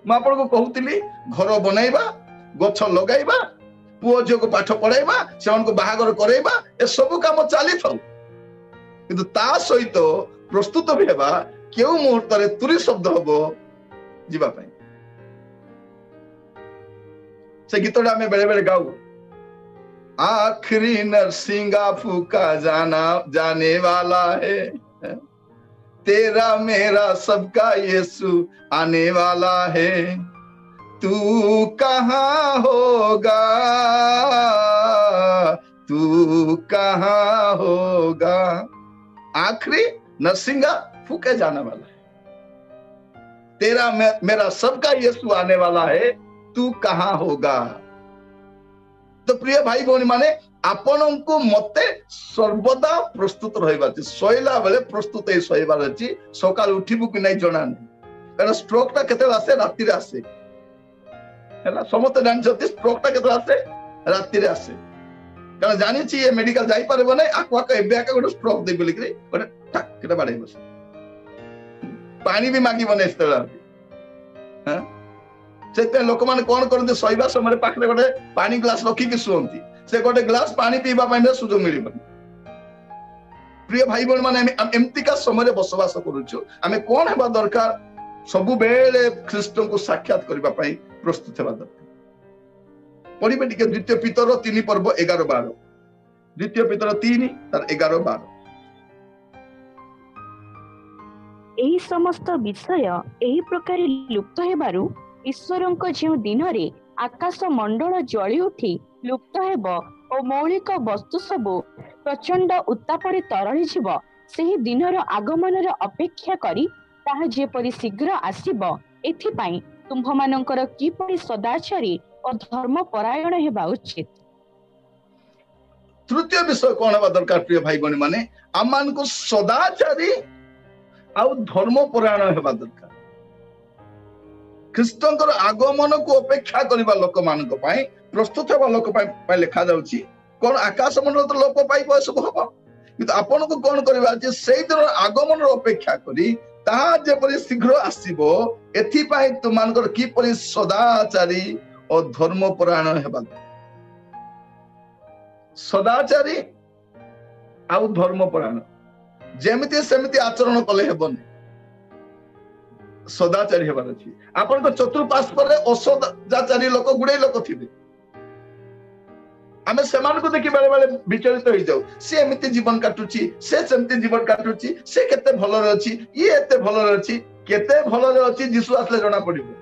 म आपन को कहउतिली घर बनाइबा गछ लगाइबा पुओ झियो को पाठ पढ़ाइबा से को बाहागर कराइबा ए सब काम चली थाउ किंतु ता सहित प्रस्तुत भी हेबा केउ मुहूर्त रे तुरी शब्द हबो जीवा पई से गीतडा में बेले बेले गाऊ आखिरी नरसिंगा फूका जाने वाला है तेरा मेरा सबका यीशु आने वाला है तू कहाँ होगा तू कहाँ होगा आखिरी नरसिंगा फूके जाने वाला है तेरा मेरा सबका यीशु आने वाला है तू कहाँ होगा। तो प्रिय भाई भौणी माने आपण को मते सर्वदा प्रस्तुत रहिबा सोइला बेले प्रस्तुत ए सोइबार अछि सकाल उठिबु कि नै जणा नै कारण स्ट्रोक ता केते आसे राति रे आसे हैला समस्त जान जति स्ट्रोक ता केते आसे राति रे आसे कारण जानि छी ए मेडिकल जाई परबो नै आकवा के एबे आके गोटे स्ट्रोक दे बोली कि गोटे टक केते बाडै बस पानी भी मागी बने स्थल हां सेते लोक माने कोन करते सोइबा समय पाखरे गोटे पानी ग्लास रखी कि सुंती से गोटे ग्लास पानी पीबा पई सुযোগ मिलिबन। प्रिय भाई बहन माने एमती का समय बसवास करूछु आमे कोन हेबा दरकार सबु बेले ख्रीष्ट को साक्षात करबा पई प्रस्तुत हेबा दरकार। पढिबे टिके द्वितीय पितर 3 पर्व 11-12 द्वितीय पितर 3 तार 11-12 एही समस्त विषय एही प्रकार लुप्त हेबारु ईश्वरଙ୍କ ଯେଉଁ ଦିନରେ ଆକାଶ ମଣ୍ଡଳ ଜଳି ଉଠି ଲୁପ୍ତ ହେବ ଓ ମୌଳିକ ବସ୍ତୁ ସବୁ ପ୍ରଚଣ୍ଡ ଉତ୍ତାପରେ ତରଳି ଯିବ ସେହି ଦିନର ଆଗମନର ଅପେକ୍ଷା କରି ତାହା ଯେପରି ଶୀଘ୍ର ଆସିବ ଏଥିପାଇଁ ତୁମ୍ଭମାନଙ୍କର କିପରି ସଦାଚାରୀ ଓ ଧର୍ମ ପରାୟଣ ହେବା ଉଚିତ। तृतीय विषय कौन हवा दरकार प्रिय भाई बहन माने आम को सदाचारी आउ धर्मपरायण हेबा दरकार ख्रीष्टंकर आगमन को अपेक्षा करबा लोक मानक पई प्रस्तुत हेबा लोक पई लिखा जाउची कोन आकाश मंडल तो लोक पाई सब हबा किंतु आपन को कोन करबा जे सेई दिन आगमन अपेक्षा करी ताहा जेपरि शीघ्र आसीबो एथि पई तुमानकर की परि सदाचारी और धर्मपरायण हेबा सदाचारी आउ धर्मपरायण जेमिति सेमिति आचरण कले हेबनी सदाचारी हेबार अछि आपन को चतुर्पार्श्व रे असदाचारी लोक गुडे लोक थिबे आमे समान को देखि बारे बारे विचलित होई जाऊ से एमिति जीवन काटुची से सेमिति जीवन काटुची से केते भलो रे अछि ये एते भलो रे अछि केते भलो रे अछि यीशु आसले जणा पडिबो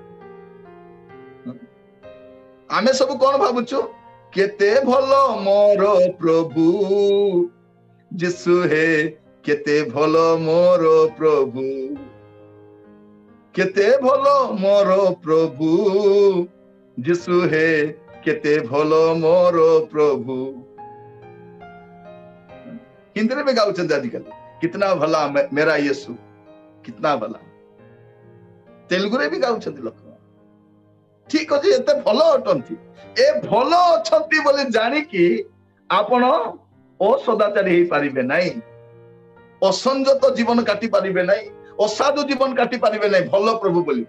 आमे सब कोन भाबुछु केते भलो मोर प्रभु यीशु हे केते भलो मोर प्रभु केते भलो मोर प्रभु यीशु हे केते भलो मोर प्रभु हिंदी में गाउछन आजकल कितना भला मेरा यीशु कितना भला तेलुगु रे भी गाउछन लोक ठीक अछि एते भलो अटंती ए भलो अछंती बोले जानि कि आपण असदाचारी हेई पारिबे नाही असंजत जीवन काटी पारिबे नाही असाधु जीवन काटी पारिबे नाही भलो प्रभु बोली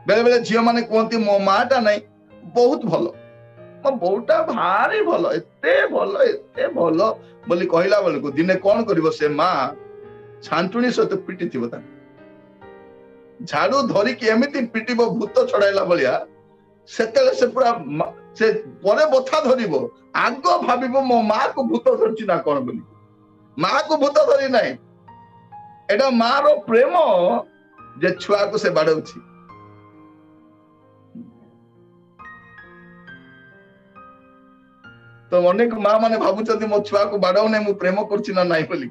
बेले बेले झियो माने कहंती मो माटा नाही बहुत भलो मो बोटा भारी भलो एते भलो बोली कहला बेले को दिने कोन करिवो से मां छांटुनी सहित पिटी थिबो ता झाड़ू धरी के एमिति पिटिबो भूत छड़ाइला बलिया सेतेले से पूरा से परे बथा धरिबो आगो भाबिबो मो मां को भूत धरछि ना कोन बोली मां को भूत धरि नाही एडा मां रो प्रेम जे छुआ को से बाडौछि तो अनेक मां माने भाबुछथि मो छुआ को बाडौ नै मु प्रेम करछि ना नाही बोली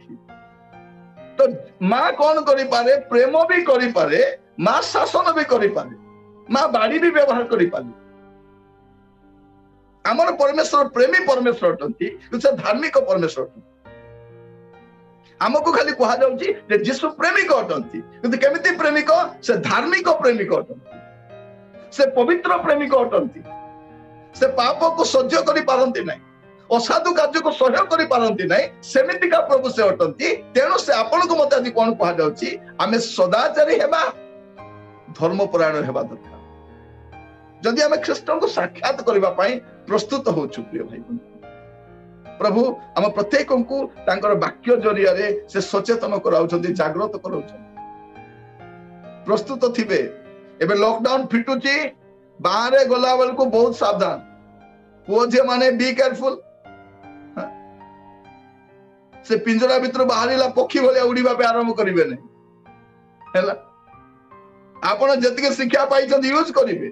तो मां कौन करि पारे प्रेम भी करि पारे मां शासन भी करि पारे मां बाड़ी भी व्यवहार करि पारे हमर परमेश्वर प्रेमी परमेश्वर अटंती से धार्मिक परमेश्वर अटंती हमको खाली कहा जाउची जे यीशु प्रेमिक अटंती किंतु केमिति प्रेमिक से धार्मिक प्रेमिक अटंती से पवित्र प्रेमिक अटंती से पाप को सह्य करि पारंती नाही असाधु कार्य को सह्य करि पारंती नाही सेमिति का प्रभु से अटंती तेनो से आपन को मते आज कोन कहा जाउची आमे सदाचारी हेबा धर्मपरायण हेबा दरकार जदि आमे ख्रीष्टन को साक्षात करबा पई प्रस्तुत होछु प्रिय भाई प्रभु हम प्रत्येक को तांकर वाक्य जरिया रे से सचेतन कराउछंती जागृत कराउछंती प्रस्तुत थिबे एबे लॉकडाउन फिटुची बाहर गला बेल को बहुत सावधान पुओ जे माने बी केयरफुल से पिंजरा भितर बाहरिला पक्षी भलिया उड़ीबा पे आरंभ करिवे नै हैला आपण जतिके शिक्षा पाइछन यूज करिवे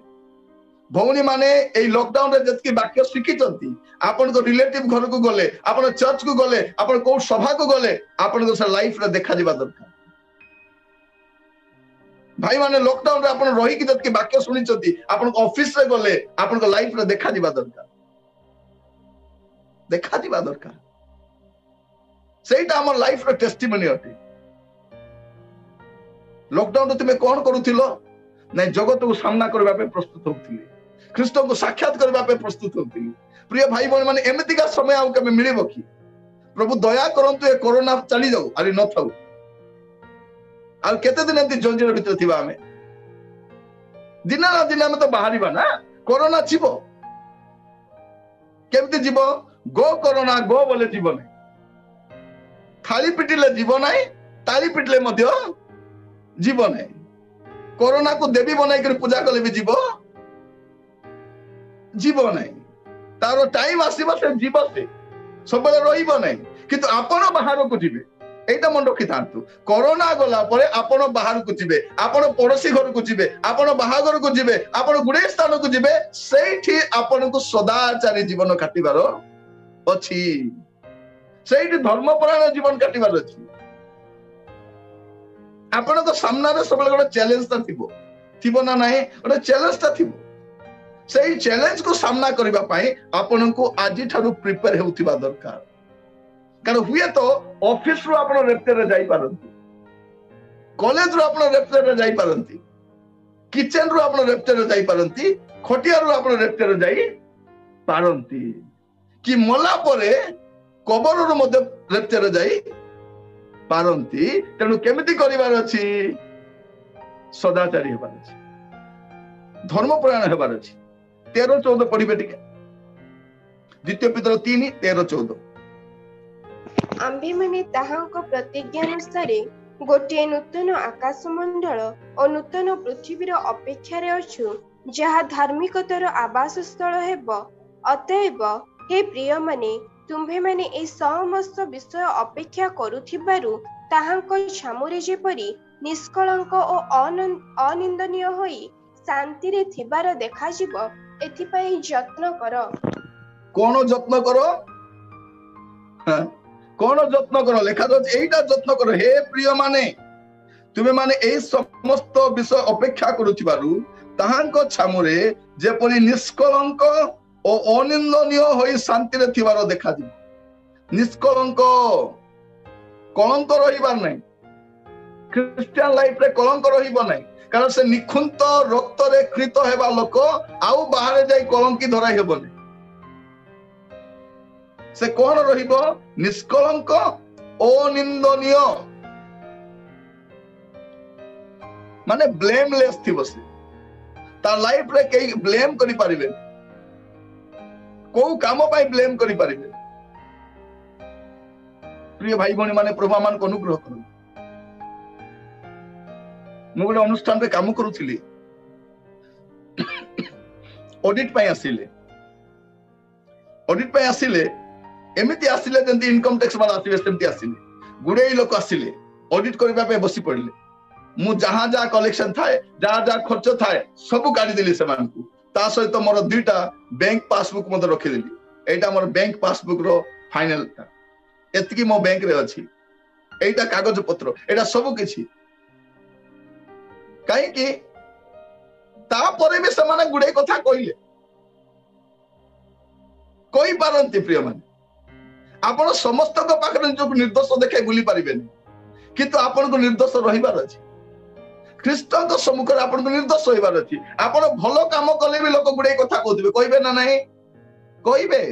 भौनी माने ए लॉकडाउन रे जतिके वाक्य शिखिचंती आपण को रिलेटिव घर को गले आपण चर्च को गले आपण को सभा को गले आपण को लाइफ रे देखा दिबा दरकार भाई माने लॉकडाउन रे आपण रही कि जतिके वाक्य सुनिचंती आपण को ऑफिस रे गले आपण को लाइफ रे देखा दिबा दरकार सेटा हमर लाइफ रे टेस्टिमोनी अटे लॉकडाउन रे तुमे कोन करूथिलो नै जगत को सामना करबा पे प्रस्तुत होथिले ख्रीष्ट को साक्षात करबा पे प्रस्तुत होथिले प्रिय भाई बहन माने एमिति का समय आउ केबे मिलिबो कि प्रभु दया करंतु ए कोरोना चली जाऊ अरे न थाऊ आ केते दिन एंती जंजीर भीतर थिबा हमें दिन ना दिन में तो बाहरिबा ना कोरोना छिबो केमति जीवो गो कोरोना गो बोले जीवन थाली पिटिले जीवन है ताली पिटले मध्य जीवन है कोरोना को देवी बनाई कर पूजा कले भी जीवन है तारो टाइम आसीबा से जीव से सब रहिबो नै किंतु आपण बाहर को जीवे एटा मन रखि थांतु कोरोना गला परे आपण बाहर को जीवे आपण पड़ोसी घर को जीवे आपण बाहागर को जीवे आपण गुडे स्थान को जीवे सेठी आपण को सदाचारी जीवन काटिबार अछि सेठी धर्मपरायण जीवन काटिबार अछि आपण को सामना रे सब गोटे चैलेंज ता थिबो ना नाही गोटे चैलेंज ता थिबो सेही चैलेंज को सामना करबा पई आपन को आज ठारू प्रिपेयर हेउथिबा दरकार कारण हुए तो ऑफिस रो आपन रेप्टर रे जाई पारंती कॉलेज रो आपन रेप्टर रे जाई पारंती किचन रो आपन रेप्टर रे जाई पारंती खटिया रो आपन रेप्टर रे जाई पारंती कि मला परे कबर रो मध्य रेप्टर रे जाई पारंती तेणु केमिति करिवार अछि सदाचारी हेबार अछि धर्मपरायण हेबार अछि 13-14 पढ़िबे टिके द्वितीय पितर 3:13-14 आम्भे माने ताहांको प्रतिज्ञानुसारे गोटे नूतन आकाश मंडल और नूतन पृथ्वीर अपेक्षारे अछु जहा धार्मिकतार आवास स्थल हेब अतएव हे प्रिय माने तुम्भे माने ए समस्त विषय अपेक्षा करुथिबारु ताहांको छामुरे जेपरि निष्कलंक और अनिंदनीय होई शांति रे थिबार देखा जिवो एथिपई यत्न कर कोन यत्न करो कोन यत्न करो लेखा दो एटा यत्न करो हे प्रिय माने तुमे माने ए समस्त विषय अपेक्षा करुथिबारु ताहांको छामुरे जेपरि निष्कलंक और अनिंदनीय होई शांति रे थिबार देखा जिवो निष्कलंक कलंक रहिबार नै क्रिश्चियन लाइफ रे कलंक रहिबो नै कारण से निखुंत रक्त रे कृत हेबा लोक आउ बाहर जाई कलंकी धराई हेबो नै से कोन रहिबो निष्कलंक अनिंदनीय माने ब्लेमलेस थिबो से ता लाइफ रे के ब्लेम करि परिबे को काम पाई ब्लेम करि परिबे प्रिय भाई भणी माने प्रभु मान को अनुग्रह करू मु गोटे अनुष्ठान रे काम करूथिली ऑडिट पाई आसिले एमिति आसिले जंती इनकम टैक्स वाला आसिले सेमती आसिले गुडे लोक आसिले ऑडिट करबा पे बसी पड़ले मु जहां जहां कलेक्शन थाए जहां जहां खर्च थाए सब गाड़ी देली सेमान को ता सहित मोर दुईटा बैंक पासबुक मते रखि देली एटा मोर बैंक पासबुक रो फाइनल था एतकी मो बैंक रे अछि एटा कागज पत्र एटा सब किछि काई कि ता परे भी समान गुडे कथा कइले कोई पारंती प्रिय माने आपण समस्त को पाखरे जो निर्दोष देखे बुली परिबेनी किंतु आपण को निर्दोष रहिबार अछि ख्रीष्टन को सम्मुख रे आपण को निर्दोष रहिबार अछि आपण भलो काम कले भी लोक गुडे कथा कहथिबे कहिबे ना नाही कहिबे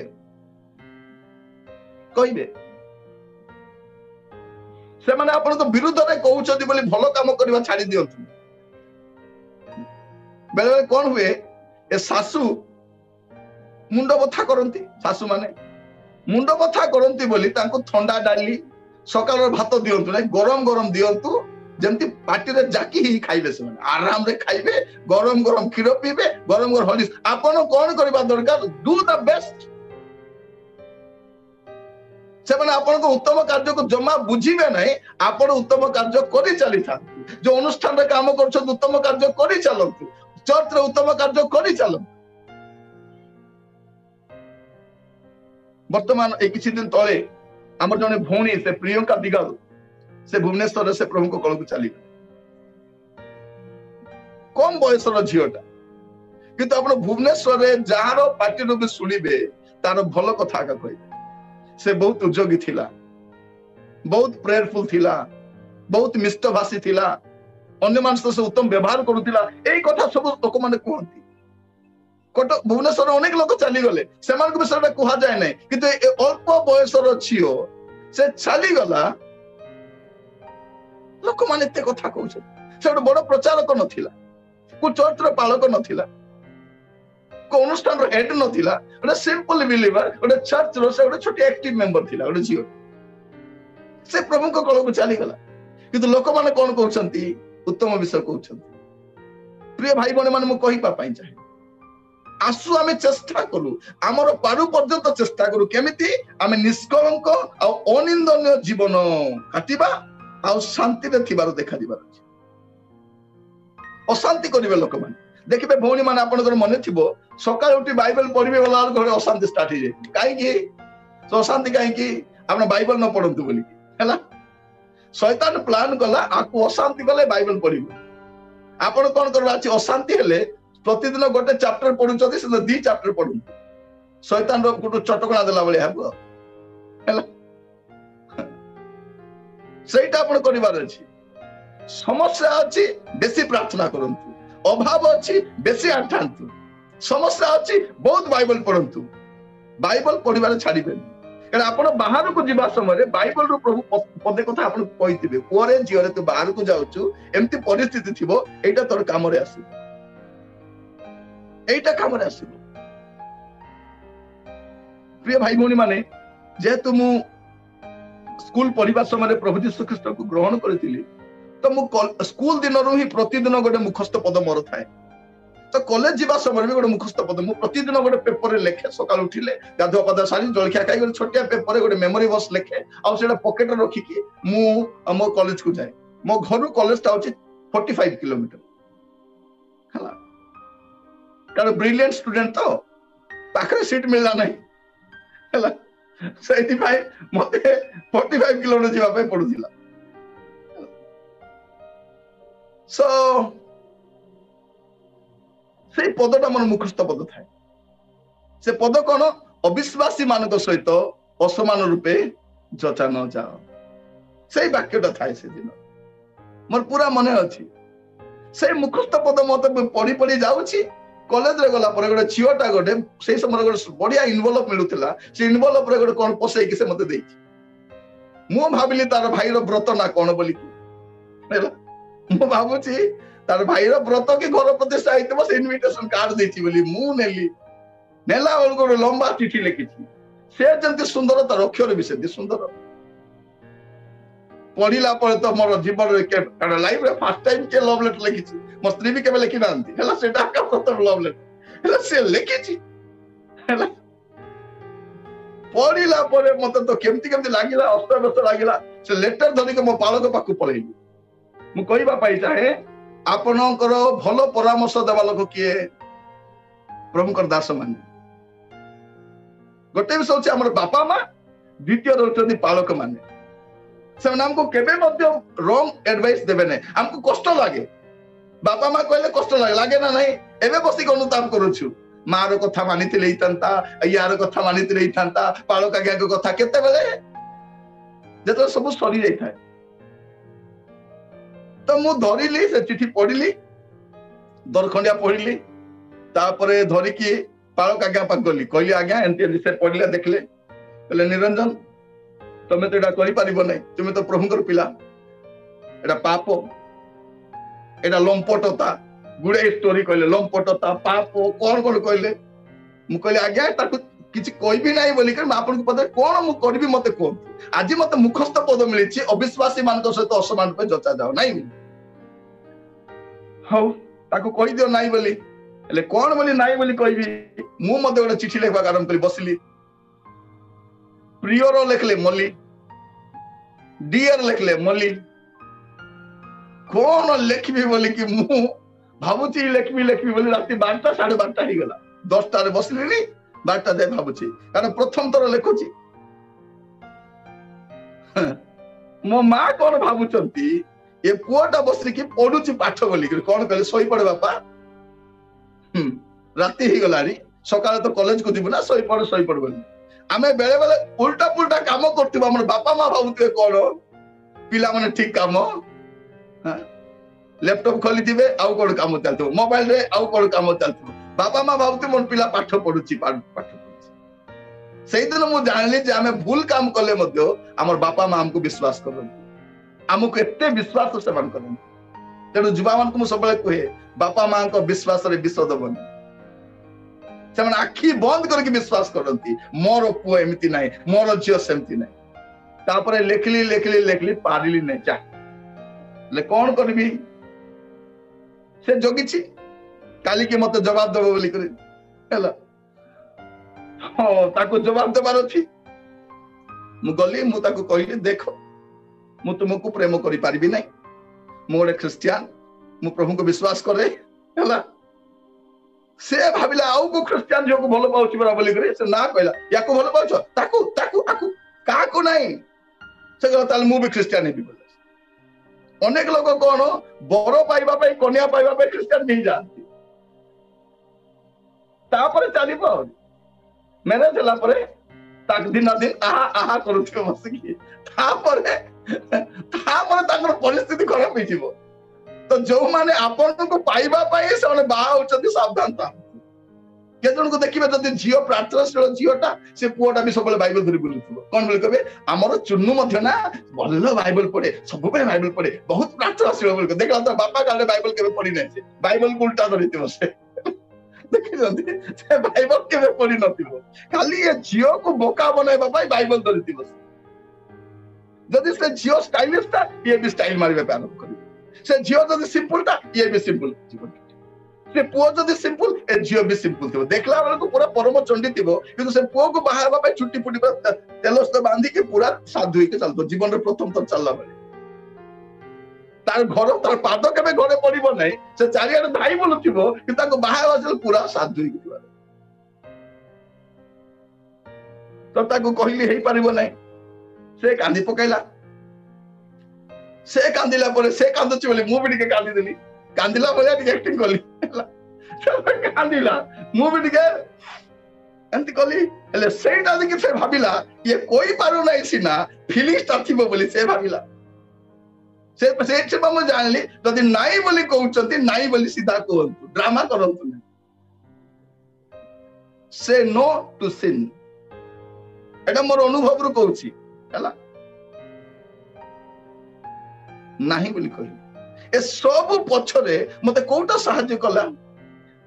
से माने आपण को विरुद्ध रे कहउछथि बोली भलो काम करबा छाडी दियंतु बेले बेले कोन हुए ए सासु मुंडो बथा करंती सासु माने मुंडो बथा करंती बोली तांको ठंडा डाली सकाळ भात दियंतु नै गरम गरम दियंतु जेंति पार्टी रे जाकी ही खाइबे से माने आराम रे खाइबे गरम गरम खीर पीबे गरम गरम हलिस आपण कोन करबा दरकार डू द बेस्ट से माने आपण को उत्तम कार्य को जमा बुझिबे नै आपण उत्तम कार्य करि चली था जो अनुष्ठान रे काम करछ उत्तम कार्य करि चलंतु चर्च रे उत्तम कार्य करि चलंतु वर्तमान एक किछि दिन तळे हमर जने भौणी से प्रियंका दिगाल से भुवनेश्वर से प्रभु को कळ को चली कम बयस रो झियोटा किंतु आपण भुवनेश्वर रे जहारो पार्टी रो भी सुनिबे तार भलो कथा का कहिबे से बहुत उद्योगी थिला बहुत प्रेयरफुल थिला बहुत मिष्टभाषी थिला अन्य मानस से उत्तम व्यवहार करूथिला एई कथा सब लोक माने कहंती कट भुवनेश्वर अनेक लोक चली गले सेमान को विषय कहा जाय नै किंतु अल्प बयस रो छियो से चली गला लोक माने ते कथा कहउछ से बड़ प्रचारक नथिला को चर्च रो पालक नथिला को अनुष्ठान रो हेड नथिला ओडे सिंपल बिलीवर ओडे चर्च रो से ओडे छोटी एक्टिव मेंबर थिला ओडे जियो से प्रभु को कळ को चली गला किंतु लोक माने कोन कहउछंती उत्तम विषय कहउछंती प्रिय भाई बने माने मु कहि पा पाई चाहे आसु आमे चेष्टा करू हमर पारु पर्यंत चेष्टा करू केमिति आमे निष्कलंक आ अनिंदनीय जीवन काटिबा आ शांति रे थिबार देखा दिबार अशांति करिवे लोक माने देखिबे भौणी माने आपनकर मने थिबो सकाळ उठी बाइबल पढिबे वाला घरे अशांति स्टार्ट हो जाय काई कि तो अशांति काई कि आपन बाइबल न पढंतु बोली हैला शैतान प्लान कला आकु अशांति गले बाइबल पढिबो आपन कोन करबा अछि अशांति हेले प्रतिदिन गोटे चैप्टर पढ़ुछथि से 2 चैप्टर पढ़ु शैतान रो गुटु चटकणा देला बळे हबो हैला सेटा आपण करिवार अछि समस्या अछि बेसी प्रार्थना करंतु अभाव अछि बेसी आठांतु समस्या अछि बहुत बाइबल पढ़ंतु बाइबल पढ़िबार छाडिबेन कारण आपण बाहर को जीवा समय बाइबल रो प्रभु पदे कथा आपण कहिथिबे कोरे जियरे तू बाहर को जाउछु एम्ति परिस्थिति थिबो एटा तोर काम रे आसी एटा काम रे आसी प्रिय भाई भौणी माने जेहेतु मु स्कूल पढ़िबा समय प्रभु यीशु ख्रीष्ट को ग्रहण करथिली तो मु स्कूल दिन रो ही प्रतिदिन गोटे मुखस्त पद मोर थाए तो कॉलेज जीवा समय भी गोटे मुखस्त पद मु प्रतिदिन गोटे पेपर रे लेखे सकाल उठिले गाधुआ पादा सारी जलखिया खाई गोटे छोटिया पेपर रे गोटे मेमोरी बॉक्स लेखे आ सेटा पॉकेट रे रखी कि मु मो कॉलेज को जाए मो घर कॉलेज ता होची 45 किलोमीटर हला कारण ब्रिलियंट स्टूडेंट तो पाखरे सीट मिलला नहीं हला सेति भाई मते 45 किलोमीटर जीवा पे पडुथिला सो से पदटा मन मुखस्त पद थाए से पद कौन अविश्वासी मान सहित असमान रूपे जचा न जाओ से वाक्यटा थाए से दिन मोर पूरा मन अच्छी से मुखस्त पद मत पढ़ी पढ़ी जाऊँगी कॉलेज रे गला पर गोटे झीटा गोटे से समय गोटे बढ़िया इनवल्व मिलूला से इनवल्व रे गोटे कौन पसैकी से मते देछि मु भाबिली तार भाई रो व्रत ना कौन बोली मु भाबुची तार भाई रो व्रत के घर प्रतिष्ठा आइतबो से इनविटेशन कार्ड देछि बोली मु नेली नेला बोल गोटे लंबा चिठी लिखिछि से जंती सुंदर तार अक्षर भी से सुंदर पढ़िला पर तो मोर जीवन रे के लाइफ रे फर्स्ट टाइम के लव लेटर लिखिछि मो स्त्री भी केबे लिखि नांती हला सेटा का प्रथम लव लेटर हला से लिखिछि हला पढ़िला पर मते तो केमती केमती लागिला अस्तव्यस्त लागिला से लेटर धरि के मो पालक पाकु पळेली मु कहबा पाई चाहे आपनकर भलो परामर्श देवा लोक किए प्रभुकर दास मान गोटे विषय होछि हमर बापा मां द्वितीय रहउछथि पालक माने से हमको केबे मध्य रॉन्ग एडवाइस देबे नै हमको कष्ट लागे बापा मां कहले कष्ट लागे ना नहीं एबे बसी अनुताप करूछु मार कथा मानिथिले इतंता यार कथा मानिथिले इतंता पालक आज्ञा को कथा केते बेले जेतो सब सरी जाई थाए तो मु धरिली से चिठी पढ़िली दरखंडिया पढ़िली तापरे धरिकी पालक आज्ञा पाक गली कहली आज्ञा एंती से पढ़िले देखले कहले निरंजन तुम तो एटा करि परिबो नै तुम तो प्रभुकर पिला एटा पाप एटा लंपटता गुडे स्टोरी कहले लंपटता पाप कोन कोन कहले मु कहले आज्ञा ताकू किछि कहबी नै बोली कर म आपन को पता कोन मु करबी मते कोन आज मते मुखस्त पद मिलिछि अविश्वासी मान सहित असमान पे जचा जाओ नै हौ ताकू कहि दियो नै बोली ले कोन बोली नै बोली कहबी मु मते गोटे चिठी लिखबा आरंभ करी बसली प्रियर लिखले मली डियर लिखले मली कौन लिखबी बोली कि मु भाबुची लिखबी बोली राति 12टा 12:30 ही गला 10टा रे बसली नी 12टा दे भाबुची कारण प्रथम तर लिखुची मो मां कोन भाबुचंती ए पुआटा बसली कि पढुची पाठ बोली कोन कहले सोई पड़े बापा राति ही गलानी सकाळ तो कॉलेज को दिबु ना सोई पड़ बोली आमे बेले बेले उल्टा पुल्टा काम करथिबा हमर बापा मां भाबुते कोन पिला माने ठीक काम लैपटॉप खोली दिबे आउ कोन काम चलतो मोबाइल रे आउ कोन काम चलतो बापा मां भाबुते मन पिला पाठ पढुची सेही दिन मु जानली जे आमे भूल काम करले मध्य हमर बापा मां हमको विश्वास करन हमको एते विश्वास से मान करन तेनु जुबा मान को मु सबले कहे बापा मां को विश्वास रे विश्वास दबन से आखि बंद करके विश्वास करती मोर पुओ एमती ना मोर झील सेमती ना तापर लेखली पारिली नहीं जा ले कौन करबी से जगिछि काली के मते जवाब देबो बोली करे हैला हो ताको जवाब देबार अछि मु गली मु ताको कहिली देखो मु तुमको प्रेम करि पारिबी नै मु गोटे क्रिश्चियन मु प्रभु को विश्वास करे हैला से भाबिला आउ को क्रिश्चियन जो को भलो पाउछि बरा बोली करे से ना कहला या को भलो पाउछ ताकू ताकू ताकू का को नै से कहला ताल मु भी क्रिश्चियन हेबी बोले अनेक लोग कोन बरो पाइबा पे कन्या पाइबा पे क्रिश्चियन नहीं जानती तापर चलिबो मैरिज होला परे ताक दिन दिन आहा आहा करूथिबो बसिकी तापर परिस्थिति खराब हो तो जो माने आपण को पाइबा पाई से बाहा होचंती सावधान था के जन को देखिबे जदि झियो प्रार्थनाशील झियोटा से पुओटा भी सबले बाइबल धरि बुलुथबो कोन बोल कहबे हमर चुन्नू मध्य ना भल्लो बाइबल पढे सब पे बाइबल पढे बहुत प्रार्थनाशील बोल देखला तो बापा काले बाइबल केबे पढि नै से बाइबल उल्टा धरिथिबो से देखि जंती से बाइबल केबे पढि नथिबो खाली ये झियो को बोका बनाइबा पाई बाइबल धरिथिबो जदि से झियो स्टाइलिश था ये भी स्टाइल मारिबे पे आरंभ करिबो से झियो जदि सिंपल था ये भी सिंपल जीवन से पुओ जदि सिंपल ए झियो भी सिंपल थिबो देखला वाला को पूरा परम चंडी थिबो किंतु से पुओ को बाहाबा पे छुट्टी पुटी पर तेलस्त बांधी के पूरा साधु होके चलतो जीवन रे प्रथम तो चलला बले तार घर तार पाद केबे घरे पड़िबो नै से चारियार धाई बोलु थिबो कि ताको बाहाबा चल पूरा साधु होके थिबो तो ताको कहली हेई परिबो नै से कांदी पकाइला से कांदिला परे से कांदुची बोली मु भी टिके कांदी देली कांदिला बोलिया टिके एक्टिंग करली कांदिला मु भी टिके एंती कली हेले सेटा देखि से भाबिला ये कोई पारु नै सिना फीलिंग्स ताथिबो बोली से भाबिला से मम जानली जदि नाई बोली कहउचंती नाई बोली सीधा कहंतु ड्रामा करंतु नै से नो टू सिन एटा मोर अनुभव रु कहउची हला नाही बोली कहली ए सब पछरे मते कोटा सहाय्य कला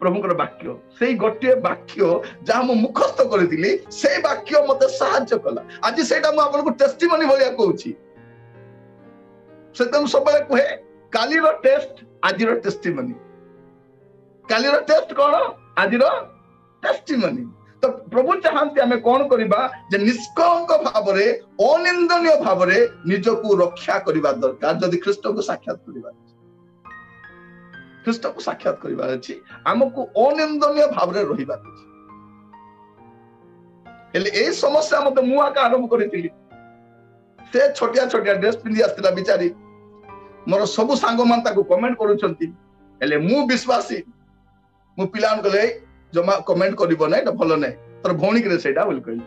प्रभुकर वाक्य सेई गोटे वाक्य जहा मु मुखस्थ करथिली सेई वाक्य मते सहाय्य कला आज सेटा मु आपन को टेस्टिमनी भलिया कहउची सेतम सबले कहे काली रो टेस्ट आज रो टेस्टिमनी काली रो टेस्ट कोन आज रो टेस्टिमनी तो प्रभु चाहते आमे कोन करिबा जे निष्कलंक भावरे अनिंदनीय भावरे निजको रक्षा करिबा दरकार जदि ख्रीष्ट को साक्षात करिबा ख्रीष्ट को साक्षात करिबा अछि हमको अनिंदनीय भावरे रहिबा अछि हेले ए समस्या मते मुआ का आरंभ करितिली से छोटिया छोटिया ड्रेस पिंदी आस्तिला बिचारी मोर सब सांग मान ताको कमेंट करूछंती हेले मु विश्वासी मु पिलान कले जमा कमेंट करिबो नै त भलो नै तोर भौणी के सेटा बोल कहली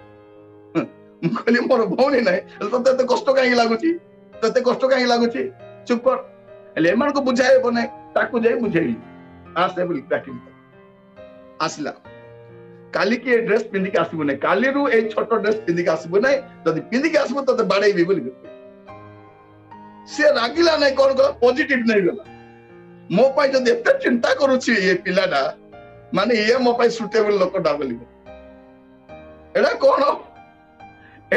मु कहली मोर भौणी नै तते त कष्ट काई लागुची तते कष्ट काई लागुची चुप कर हेले एमान को बुझाएबो नै ताकू जाई बुझेली आसे बोल पैकिंग आसला काली के ड्रेस पिंदी के आसीबो नै काली रु ए छोटो ड्रेस पिंदी के आसीबो नै जदी पिंदी के आसीबो तते बाडैबी बोल से रागिला नै कोन को पॉजिटिव नै गला मो पाई जदी एते चिंता करूची ये पिलाडा माने ये मो पाई सुटेबल लोकटा बोली एडा कोन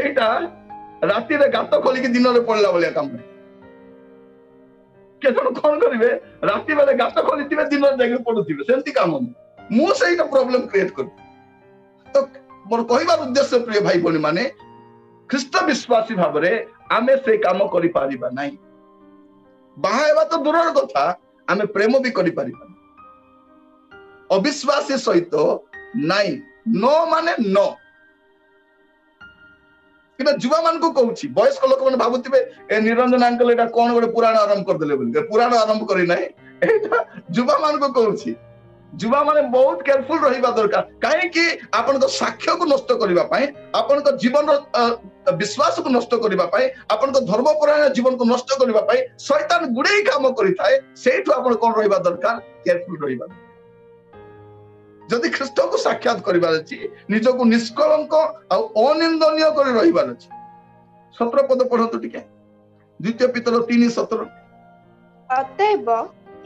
एटा राती रे गात खोली के दिन रे पड़ला बोलिया काम के जण कोन करिवे राती बेले गात खोली तिबे दिन रे जाके पडुतिबे सेंती काम मु सेटा प्रॉब्लम क्रिएट कर तो मोर कहिबार उद्देश्य प्रिय भाई बोली माने ख्रीष्ट विश्वासी भाबरे आमे से काम करि पारिबा नै बाहायबा तो दूरर कथा आमे प्रेम भी करि पारिबा अविश्वासी सहित नाई नो माने नो किना जुवा मान को कहउची वयस्क लोक माने भाबुतिबे ए निरंजन अंकल एटा कोन गोटे पुराण आरंभ कर देले बोली पुराण आरंभ करी नै एटा जुवा मान को कहउची जुवा माने बहुत केयरफुल रहिबा दरकार काहे कि आपन को साक्ष्य को नष्ट करिबा पई आपन को जीवन विश्वास को नष्ट करिबा पई आपन को धर्मपरायण जीवन को नष्ट करिबा पई शैतान गुडे काम करि थाए सेठु आपन कोन रहिबा दरकार केयरफुल रहिबा जदि ख्रीष्ट को साक्षात करिबार अछि निज को निष्कलंक आ अनिंदनीय करि रहिबार अछि 17 पद पढतो टिके द्वितीय पीतर 3:17 अतएव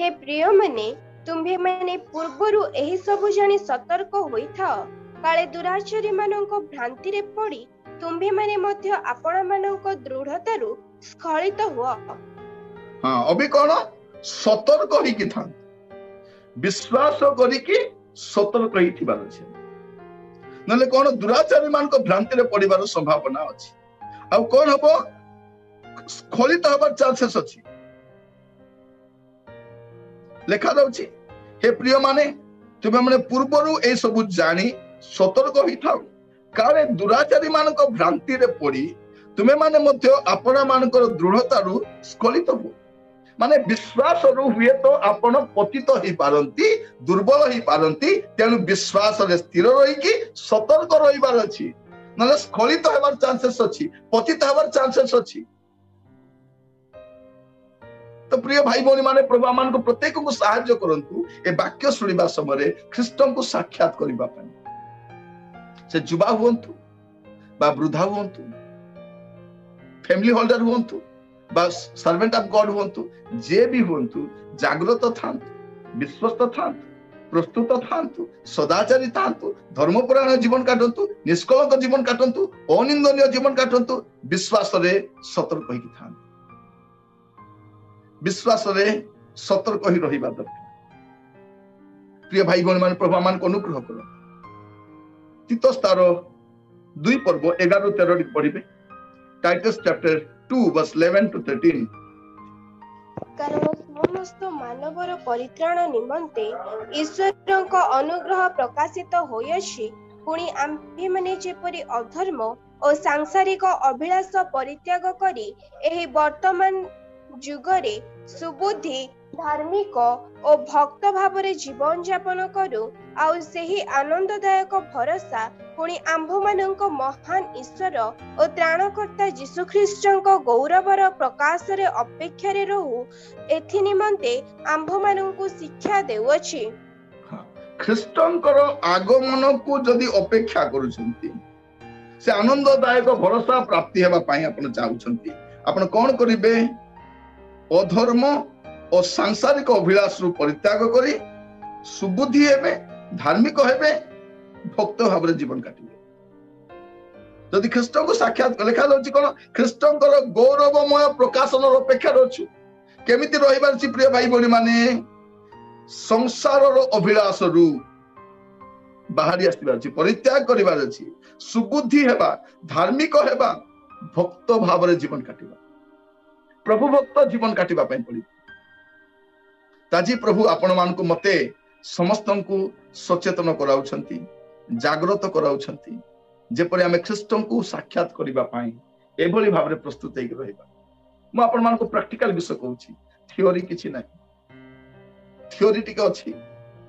हे प्रिय माने तुम्हे माने पूर्वरु एही सब जानि सतर्क होइथाओ काले दुराचारी मानको भ्रांति रे पड़ी तुम्हे माने मध्य आपण मानको दृढ़तारु स्खलित हुआ हां अभी कोन सतर्क होई कि था विश्वास करी कि सतर्क ही थिबार अछि नले कोन दुराचारी मानको भ्रांति रे पड़िबार संभावना अछि आ कोन हबो स्खलित हबार चांसेस अछि लेखा रहउछि हे प्रिय माने तुमे माने पूर्वरु ए सब जानी सतर्क होइथाउ काले दुराचारी मानको भ्रांति रे पड़ी तुमे माने मध्य आपणा मानकर दृढ़तारु स्खलित हो माने विश्वास हुए तो आपण पतित ही पारंती दुर्बल ही पारंती तेणु विश्वास रे स्थिर रही सतर्क रहिबार अछि नले स्खलित हेबार चांसेस अछि पतित हेबार चांसेस अछि। तो प्रिय भाई भौणी माने प्रभु आमान को प्रत्येक को सहाय्य करंतु ए वाक्य सुनिबा समय ख्रीष्टन को साक्षात करिबा पय से जुबा हुंतु बा वृद्धा हुंतु फैमिली होल्डर हुंतु बा सर्वेंट ऑफ गॉड हुंतु जे भी हुंतु जागृत थांतु विश्वस्त थांतु प्रस्तुत थांतु सदाचारी थांतु धर्मपरायण जीवन काटंतु निष्कलंक जीवन काटंतु अनिंदनीय जीवन काटंतु विश्वास रे सतर्क होई थांतु विश्वास रे सतर्क ही रहिबा दरकार। प्रिय भाई भौणी माने प्रभु आमान को अनुग्रह करो। तीतस तार 2 पर्व 11-13 पढ़िबे टाइटस चैप्टर 2 वर्स 11 to 13। कारण समस्त मानवर परित्राण निमंते ईश्वरଙ୍କ अनुग्रह प्रकाशित होयछि पुणी आम्भे माने जेपरि अधर्म और सांसारिक अभिलाष परित्याग करी एही वर्तमान जुगरे सुबुद्धि धार्मिक और भक्त भावरे जीवन यापन करू आउ सेही आनंददायक भरोसा पुणी आम्भ मानक महान ईश्वर और त्राणकर्ता जीशु ख्रीष्टଙ୍କ गौरवर प्रकाश रे अपेक्षा रे रहू एथि निमंते आम्भ मानकु शिक्षा देउछि। ख्रीष्टଙ୍କର आगमन को जदि अपेक्षा करूछंती से आनंददायक भरोसा प्राप्ति हेबा पई आपण चाहुछंती आपण कोन करिवे अधर्म और सांसारिक अभिलाष रु परित्याग करी सुबुद्धि हेबे धार्मिक हेबे भक्त भाव जीवन काटिबे। जदि ख्रीष्ट को साक्षात लेखा अछि कोन ख्रीष्टଙ୍କର गौरवमय प्रकाशन अपेक्षा रछु केमिति रहिबार छि प्रिय भाई भौणी माने संसार रो अभिलाष रु बाहरी आस्तिबार छि परित्याग करिबार अछि सुबुद्धि हेबा धार्मिक हेबा भक्त भाव जीवन काटिबा प्रभु भक्त जीवन काटिबा पई पड़ी ताजी प्रभु आपण मान को मते समस्त को सचेतन कराउछंती जागृत कराउछंती जेपरि आमे ख्रीष्टन को साक्षात करिबा पई एभली भाबरे प्रस्तुत हेक रहिबा। मु आपण मान को प्रैक्टिकल विषय कहूची थ्योरी किछि नै थ्योरी टिक अछि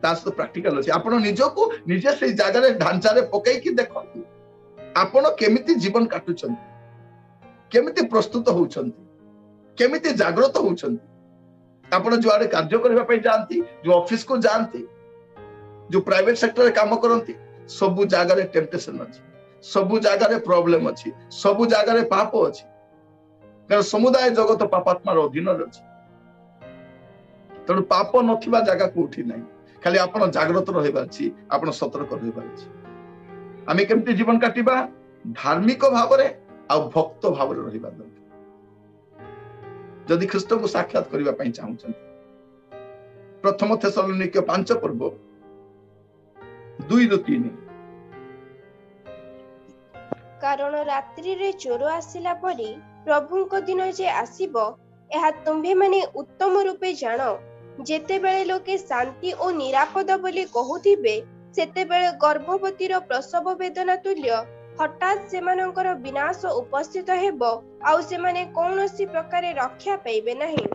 तास तो प्रैक्टिकल अछि आपण निजो को निजे से जागा रे ढांचा रे पकई कि देखंतु आपण केमिति जीवन काटुछंती केमिति प्रस्तुत होउछंती केमिति जागृत होउछंती आपण जो आडे कार्य करबा पई जानती जो ऑफिस को जानती जो प्राइवेट सेक्टर रे काम करंती सब जागा रे टेम्पटेशन अछि सब जागा रे प्रॉब्लम अछि सब जागा रे पाप अछि कारण समुदाय जगत पापात्मार अधीन अछि तणु पाप नथिबा जागा को उठी नै खाली आपण जागृत रहबा अछि आपण सतर्क रहबा अछि आमे केमिति जीवन काटिबा धार्मिक भाव रे आ भक्त भाव रे रहबा दरकार। जदि ख्रीष्ट को साक्षात करबा पई चाहुछन प्रथम थेसलोनिके 5 पर्व 2-3 कारण रात्रि रे चोर आसिला परी प्रभुଙ୍କ दिन जे आसीबो एहा तुम्भे माने उत्तम रूपे जानो जेते बेले लोके शांति और निरापद बोली कहूथिबे सेते बेले गर्भवती रो प्रसव वेदना तुल्य हठात सेमानकर विनाश उपस्थित हेबो आउ सेमाने कोनोसी प्रकार रक्षा पाइबे नहीं।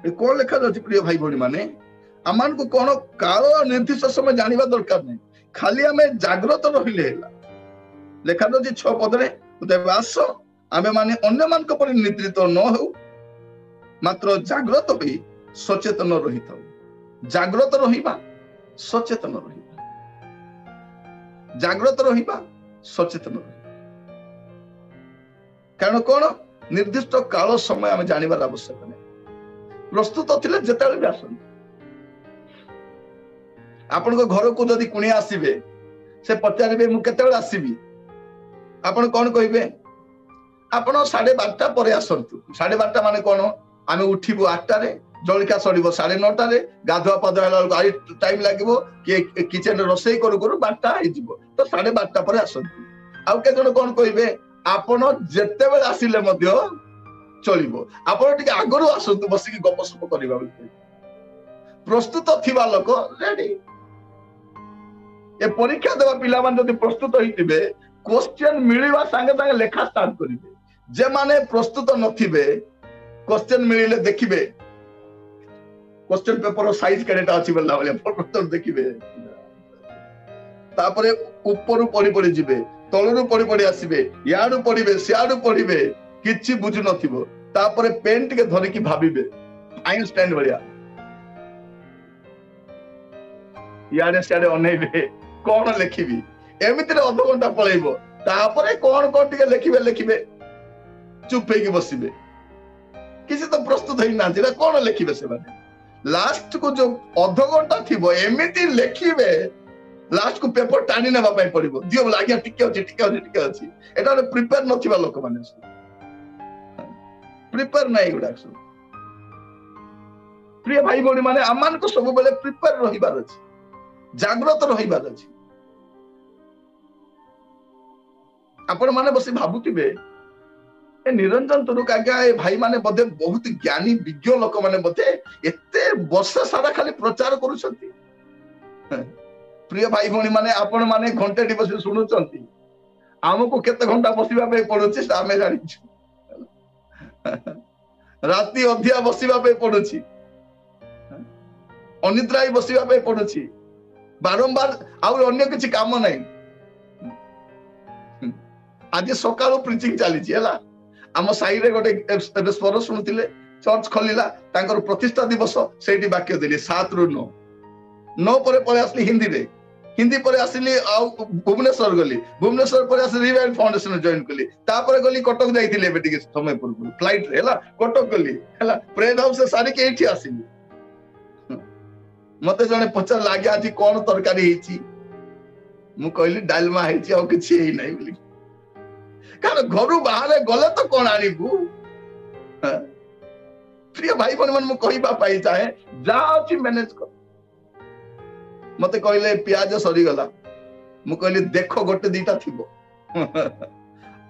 ए कोन लेखा अछि प्रिय भाई भौणी माने आमान को कोन काल निर्दिष्ट समय जानिबा दरकार नै खाली हमें जागृत रहिले हैला लेखा अछि 6 पदरे उदयवास आमे माने अन्य मान को पर निद्रित न हो मात्र जागृत होई सचेतन रहिथौ जागृत रहिबा सचेतन रहिबा जागृत रहिबा सचेतन रहिबा कारण कोन निर्दिष्ट काल समय आमे जानिबार आवश्यक नै प्रस्तुत थिले जेताले भी आसन आपण को घर को जदी कुणी आसीबे से पचारिबे मु केतेले आसीबी आपण कोन कहिबे आपण 12:30 परे आसंतु 12:30 माने कोन आमे उठिबो 8 रे जळिका सडीबो 9:30 रे गाधुआ पादो हला आई टाइम लागिबो के किचन रोसई करू करू 12 आइ जिवो तो 12:30 परे आसंतु आउ के जण कोन कहिबे आपण जेते बेले आसिले मध्य चलिबो आपण टिके आगरु आसंतु बसिकी गपसप करिबा प्रस्तुत थिबा लोक रेडी ए परीक्षा देवा पिला मान जदी प्रस्तुत होइतिबे क्वेश्चन मिलिबा संगे संगे लेखा स्टार्ट करिबे जे माने प्रस्तुत नथिबे क्वेश्चन मिले देखिए क्वेश्चन पेपर साइज केटा अच्छी बोला भाई देखिए तापरे ऊपर पड़ी पड़ी जिबे तलरू पड़ी पड़ी आसबे याडू पढ़िबे सियाडू पढ़िबे किछि बुझु नथिबो तापरे पेन टिके धरिकी भाबिबे आइनस्टाइन भलिया याडे सियाडे अनेइबे कोन लेखिबी एमिति रे अध घंटा पळैबो तापरे कोन कोन टिके लेखिबे चुप होइके बसिबे किसी तो प्रस्तुत होई ना जेरा कोन लेखिबे से माने लास्ट को जो अध घंटा थिबो एमिति लेखिबे लास्ट को पेपर टाणी नेबा पई पड़िबो दियो लागिया टिके अछि एटा रे प्रिपेयर नथिबा लोक माने प्रिपेयर नाही गुडा सब प्रिय भाई भौणी माने अमान को सब बेले प्रिपेयर रहिबार अछि जागृत रहिबार अछि आपण माने बसी भाबुतिबे ए निरंजन तुरुक आज्ञा ए भाई माने बदे बहुत ज्ञानी विज्ञ लोक माने बदे एते वर्ष सारा खाली प्रचार करूछंती प्रिय भाई भौणी माने आपण माने घंटे डी बसी सुनुचंती हमको केते घंटा बसिबा पे पडुची आमे जानिछु राती अधिया बसिबा पे पडुची अनिद्राई बसिबा पे पडुची बारंबार आउ अन्य किछि काम नै आज सकाळ प्रीचिंग चली छी हला हम साई रे गोटे एबे स्वर सुनुतिले चर्च खोलिला तांकर प्रतिष्ठा दिवस सेठी वाक्य देली 7 रु 9 पर पळे असली हिंदी पर आसिली भुवनेश्वर गली भुवनेश्वर पर आसी रिवाइवल फाउंडेशन जॉइन कली तापर गली कटक जाइथिले एबे टिके समय पूर्व फ्लाइट रे हला कटक गली हला प्रेड हाउस से सारी के एठी आसिली मते जने पचार लाग्या आज कोन तरकारी हेची मु कहली डालमा हेची आ किछि हेई नै बोली कारण घरु बाहर गले तो कोन आनिबू प्रिय भाई बहन मन मु कहिबा पाई चाहे जा अछि मैनेज कर मते कहले प्याज सरी गला मु कहली देखो गोटे दीटा थिबो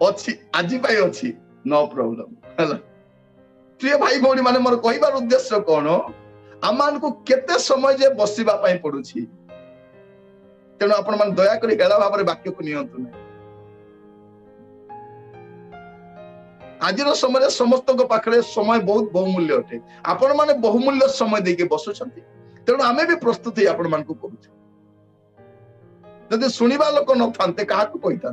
अछि आजि पाई अछि नो प्रॉब्लम हला प्रिय भाई भौणी माने मोर कहिबार उद्देश्य कोन आमान को केते समय जे बसिबा पाई पडुछि तेनो आपण मन दया करी गेला भाबरे वाक्य को नियंत्रण नै आजिर समय समस्त पाखरे समय बहुत बहुमूल्य अटे आपण माने बहुमूल्य समय देके बसुछंती तेणु आमे भी प्रस्तुत ही आपण मान को करूछ जदि सुनिबा लोक न थांते काहा को कहिता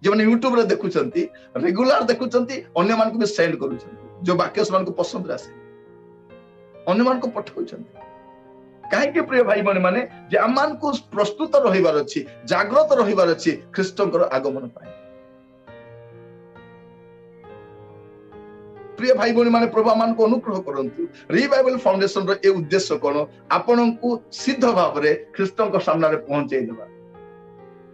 जेमने YouTube रे देखुछंती रेगुलर देखुछंती अन्य मान को भी सेंड करूछंती जो वाक्य मान को पसंद आसे अन्य मान को पठौछंती काहे के प्रिय भाई बहन माने जे आमान को प्रस्तुत रहिबार अछि जागृत रहिबार अछि ख्रीष्टंकर आगमन पाए प्रिय भाई भौणी माने प्रभु मान को अनुग्रह करंतु रिवाइवल फाउंडेशन रो ए उद्देश्य कोन आपन को सिद्ध भाव रे ख्रीष्टन को सामने रे पहुंचाई देबा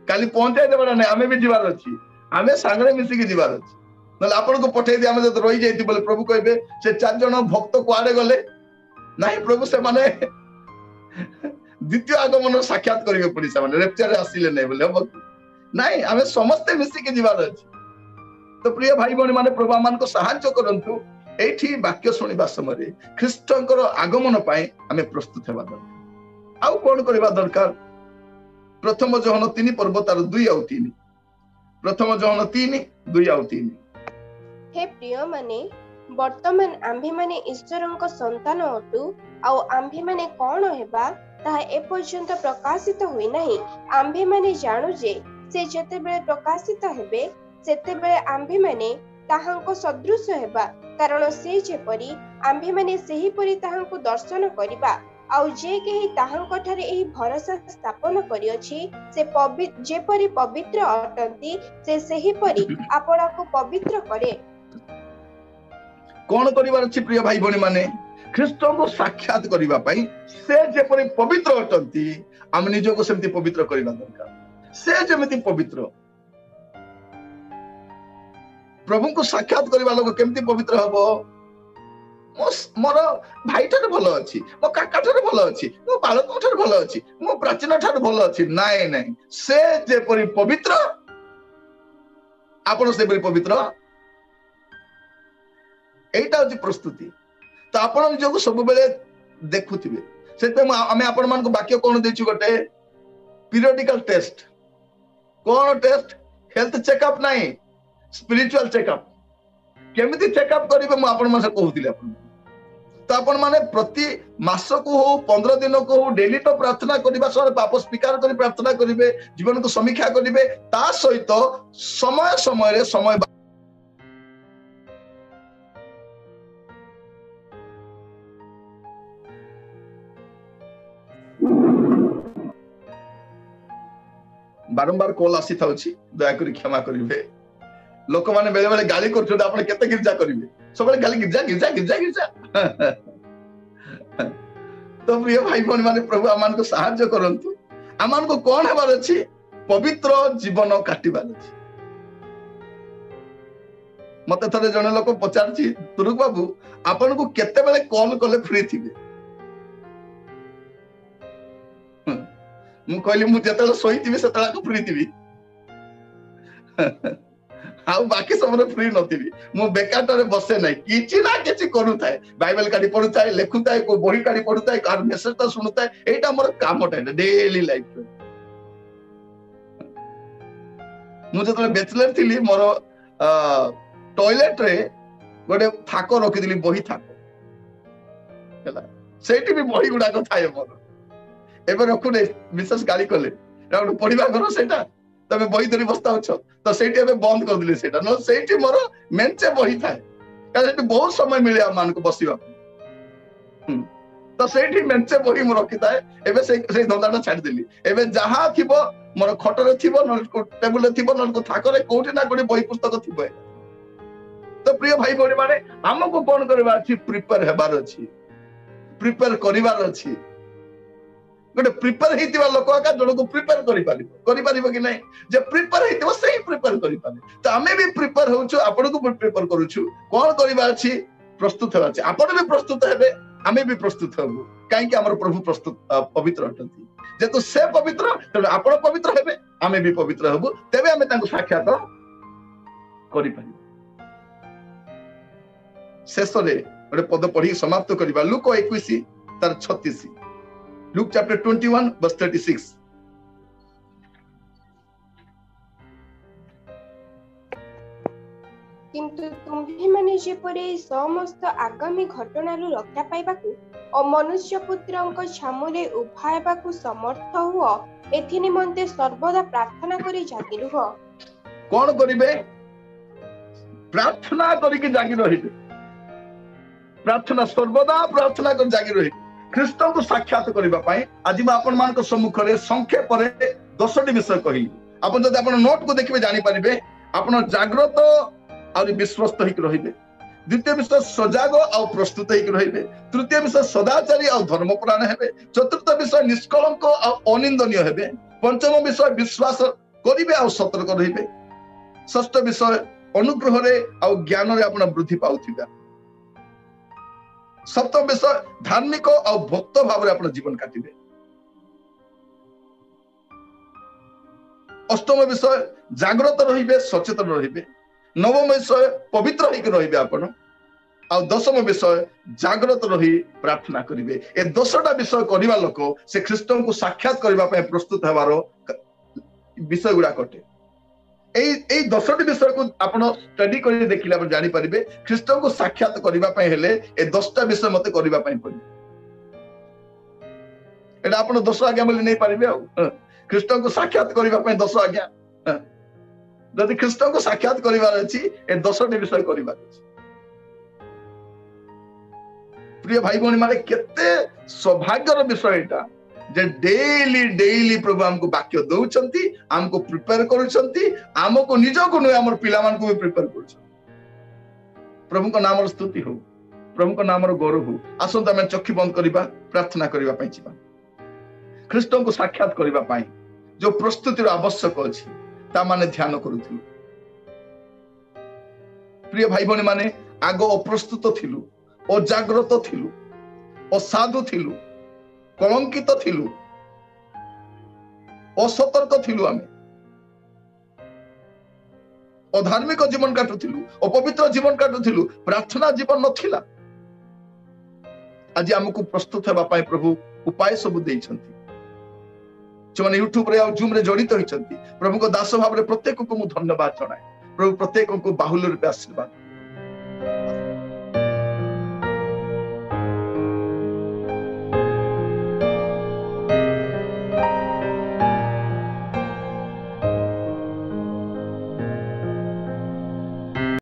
काली पहुंचाई देबा नै हमें भी जीवार अछि हमें सांगरे मिसी के जीवार अछि नले आपन को पठै दे हमें जत रहि जाइति बोले प्रभु कहबे से चार जण भक्त को आडे गले नाही प्रभु से माने द्वितीय आगमन साक्षात करिवे पड़ी से माने रेप्चर आसीले नै बोले हम नाही हमें समस्त मिसी के जीवार अछि तो प्रिय भाई भौणी माने प्रभु मान को सहायता करंतु एठी वाक्य सुनिबा समय ख्रीष्टंकर आगमन पाए हमें प्रस्तुत हेबा दरकार आउ कोन करबा दरकार प्रथम जोहन 3 पर्व तार 2 आउ 3 प्रथम जोहन 3 2 आउ 3 हे प्रिय माने वर्तमान आम्भे माने ईश्वरंक संतान अटु आउ आम्भे माने कोन हेबा ताहा ए पर्यंत प्रकाशित होई नाही आम्भे माने जानु जे से जते बेले प्रकाशित हेबे सेते बेले आम्भे माने ताहांको सदृश हेबा कारण से जेपरी आम्भे माने सेही परी ताहांको दर्शन करिबा आउ जे केही ताहांको ठारे एही भरोसा स्थापन करि अछि से पवित्र जेपरी पवित्र अटंती से सेही परी आपणा को पवित्र करे कोन करिबार अछि प्रिय भाई भौणी माने ख्रीष्ट को साक्षात करिबा पई से जेपरी पवित्र अटंती हम निजो को सेमति पवित्र करिबा दरकार से जेमिति पवित्र प्रभु को साक्षात करबा लोग केमती पवित्र हबो मोर भाई ठारे भलो अछि मो काका ठारे भलो अछि मो बालक ठारे भलो अछि मो प्राचीन ठारे भलो अछि नाइ नाइ से जे परि पवित्र आपण से परि पवित्र एटा अछि प्रस्तुति तो आपण निजो को सब बेले देखुथिबे सेते हमें आपण मान को वाक्य कोन देछु गोटे पीरियडिकल टेस्ट कोन टेस्ट हेल्थ चेकअप नाही स्पिरिचुअल चेकअप केमिति चेकअप करिवे मु आपण मासे कहूतिले आपण तो आपण माने प्रति मास को हो 15 दिन को हो डेली तो प्रार्थना करिबा सर पाप स्वीकार करी प्रार्थना करिवे जीवन को समीक्षा करिवे ता सहित समय समय रे समय बारंबार कॉल आसी थाउची दया करी क्षमा करिवे लोक माने बेले बेले गाली करछो आपण केते गिरजा करिवे सबले गाली गिरजा गिरजा गिरजा गिरजा तो प्रिय भाई बहन माने प्रभु आमान को सहाय्य करंतु आमान को कोन हेबार अछि पवित्र जीवन काटिबार अछि मते थरे जने लोक पचारछि तुरुक बाबू आपण को केते बेले कॉल कले फ्री थिबे मु कहली मु जतले सोईतिबी सेतला को फ्री थिबी आउ बाकी समय फ्री नथिबी मु बेकारटारे बसे नै किछि ना किछि करू थाए बाइबल काडी पढु थाए लेखु थाए को बही काडी पढु थाए कार मेसेज ता सुनु थाए एटा मोर कामटा डेली लाइफ मु जतले बैचलर थिली मोर टॉयलेट रे गोटे थाको रखि दिली बही थाको हला सेठी भी बही गुडा को थाए मोर एबे रखु नै विशेष गाली कले राउंड पढिबा करो सेटा तबे बही धरी बस्ता हो तो सेठी एबे बंद कर दिले सेटा न सेठी मोर मेंचे बही थाए कारण सेठी बहुत समय मिले आ मान को बसिबा तो सेठी मेंचे बही मोर रखि थाए एबे से धंदाटा छाड़ दिली एबे जहां थिबो मोर खटरे थिबो न टेबल रे थिबो न को थाकरे कोठी ना कोठी बही पुस्तक थिबो तो प्रिय भाई बहन माने हमको कोन करबा अछि प्रिपेयर हेबार अछि प्रिपेयर करिवार अछि गोटे प्रिपेयर हेतिबा लोक का जण को प्रिपेयर करि परिबो कि नहीं जे प्रिपेयर हेतिबो सही प्रिपेयर करि पारे तो हमें भी प्रिपेयर होछु आपण को प्रिपेयर करूछु कोन करिबा अछि प्रस्तुत हेबा अछि आपण भी प्रस्तुत हेबे हमें भी प्रस्तुत हेबु काहे कि हमर प्रभु प्रस्तुत पवित्र अटंती जेतु से पवित्र त आपण पवित्र हेबे हमें भी पवित्र हेबु तबे हमें तांको साक्षात करि पारि शेष रे गोटे पद पढ़ी समाप्त करिबा लूक 21 तार 36 Luke chapter 21 verse 36 किंतु तुम्ही माने जेपरे समस्त आगामी घटनारू रक्षा पाइबाकू और मनुष्य पुत्रंक छामुरे उभायबाकू समर्थ हुओ एथि निमंते सर्वदा प्रार्थना करी जागी रुह कोन करिवे प्रार्थना करी के जागी रहिबे प्रार्थना सर्वदा प्रार्थना कर जागी रहिबे ख्रीष्ट को साक्षात करबा पई आज म आपन मान को सम्मुख रे संक्षेप रे 10टी विषय कहिली आपन जदि आपन नोट को देखिबे जानि परिबे आपन जागृत और विश्वस्त हिक रहिबे द्वितीय विषय सजाग और प्रस्तुत हिक रहिबे तृतीय विषय सदाचारी और धर्मपरायण हेबे चतुर्थ विषय निष्कलंक और अनिंदनीय हेबे पंचम विषय विश्वास करिबे और सतर्क रहिबे षष्ठ विषय अनुग्रह रे और ज्ञान रे आपन वृद्धि पाउथिबा सप्तम विषय धार्मिक और भक्त भाव रे अपना जीवन काटिबे अष्टम विषय जागृत रहिबे सचेतन रहिबे नवम विषय पवित्र होइके रहिबे आपण और दशम विषय जागृत रही प्रार्थना करिबे ए 10टा विषय करिबा लोक से ख्रीष्ट को साक्षात करिबा पय प्रस्तुत हेबारो विषय गुडा कटे ए 10टी विषय को आपण स्टडी करि देखिले आपण जानि परिबे ख्रीष्ट को साक्षात करिबा पय हेले ए 10टा विषय मते करिबा पय पड़े एटा आपण 10 आज्ञा बोली नै परिबे आ ख्रीष्ट को साक्षात करिबा पय 10 आज्ञा जदि ख्रीष्ट को साक्षात करिबार अछि ए 10टी विषय करिबार अछि प्रिय भाई बहन माने केते सौभाग्यर विषय एटा जे डेली प्रभु हमको वाक्य दउछंती हमको प्रिपेयर करूछंती हमको निजो को नै हमर पिला मान को भी प्रिपेयर करूछंती प्रभु को नाम स्तुति हो प्रभु को नाम गौरव हो आसंता में चक्षु बंद करिबा प्रार्थना करिबा पई छिबा ख्रीष्ट को साक्षात करिबा पई जो प्रस्तुतिर आवश्यक अछि ता माने ध्यान करूथिलु प्रिय भाई बहन माने आगो अप्रस्तुत थिलु ओ जागृत थिलु ओ साधु थिलु कलंकित थिलु असतर्क थिलु आमे अधार्मिक जीवन काटुथिलु अपवित्र जीवन काटुथिलु प्रार्थना जीवन नथिला आज हमको प्रस्तुत हेबा पई प्रभु उपाय सब देइछंती जो यूट्यूब रे और जूम रे जड़ित होइछंती प्रभु को दास भाव रे प्रत्येक को मु धन्यवाद जणाए प्रभु प्रत्येक को बाहुल्य रूपे आशीर्वाद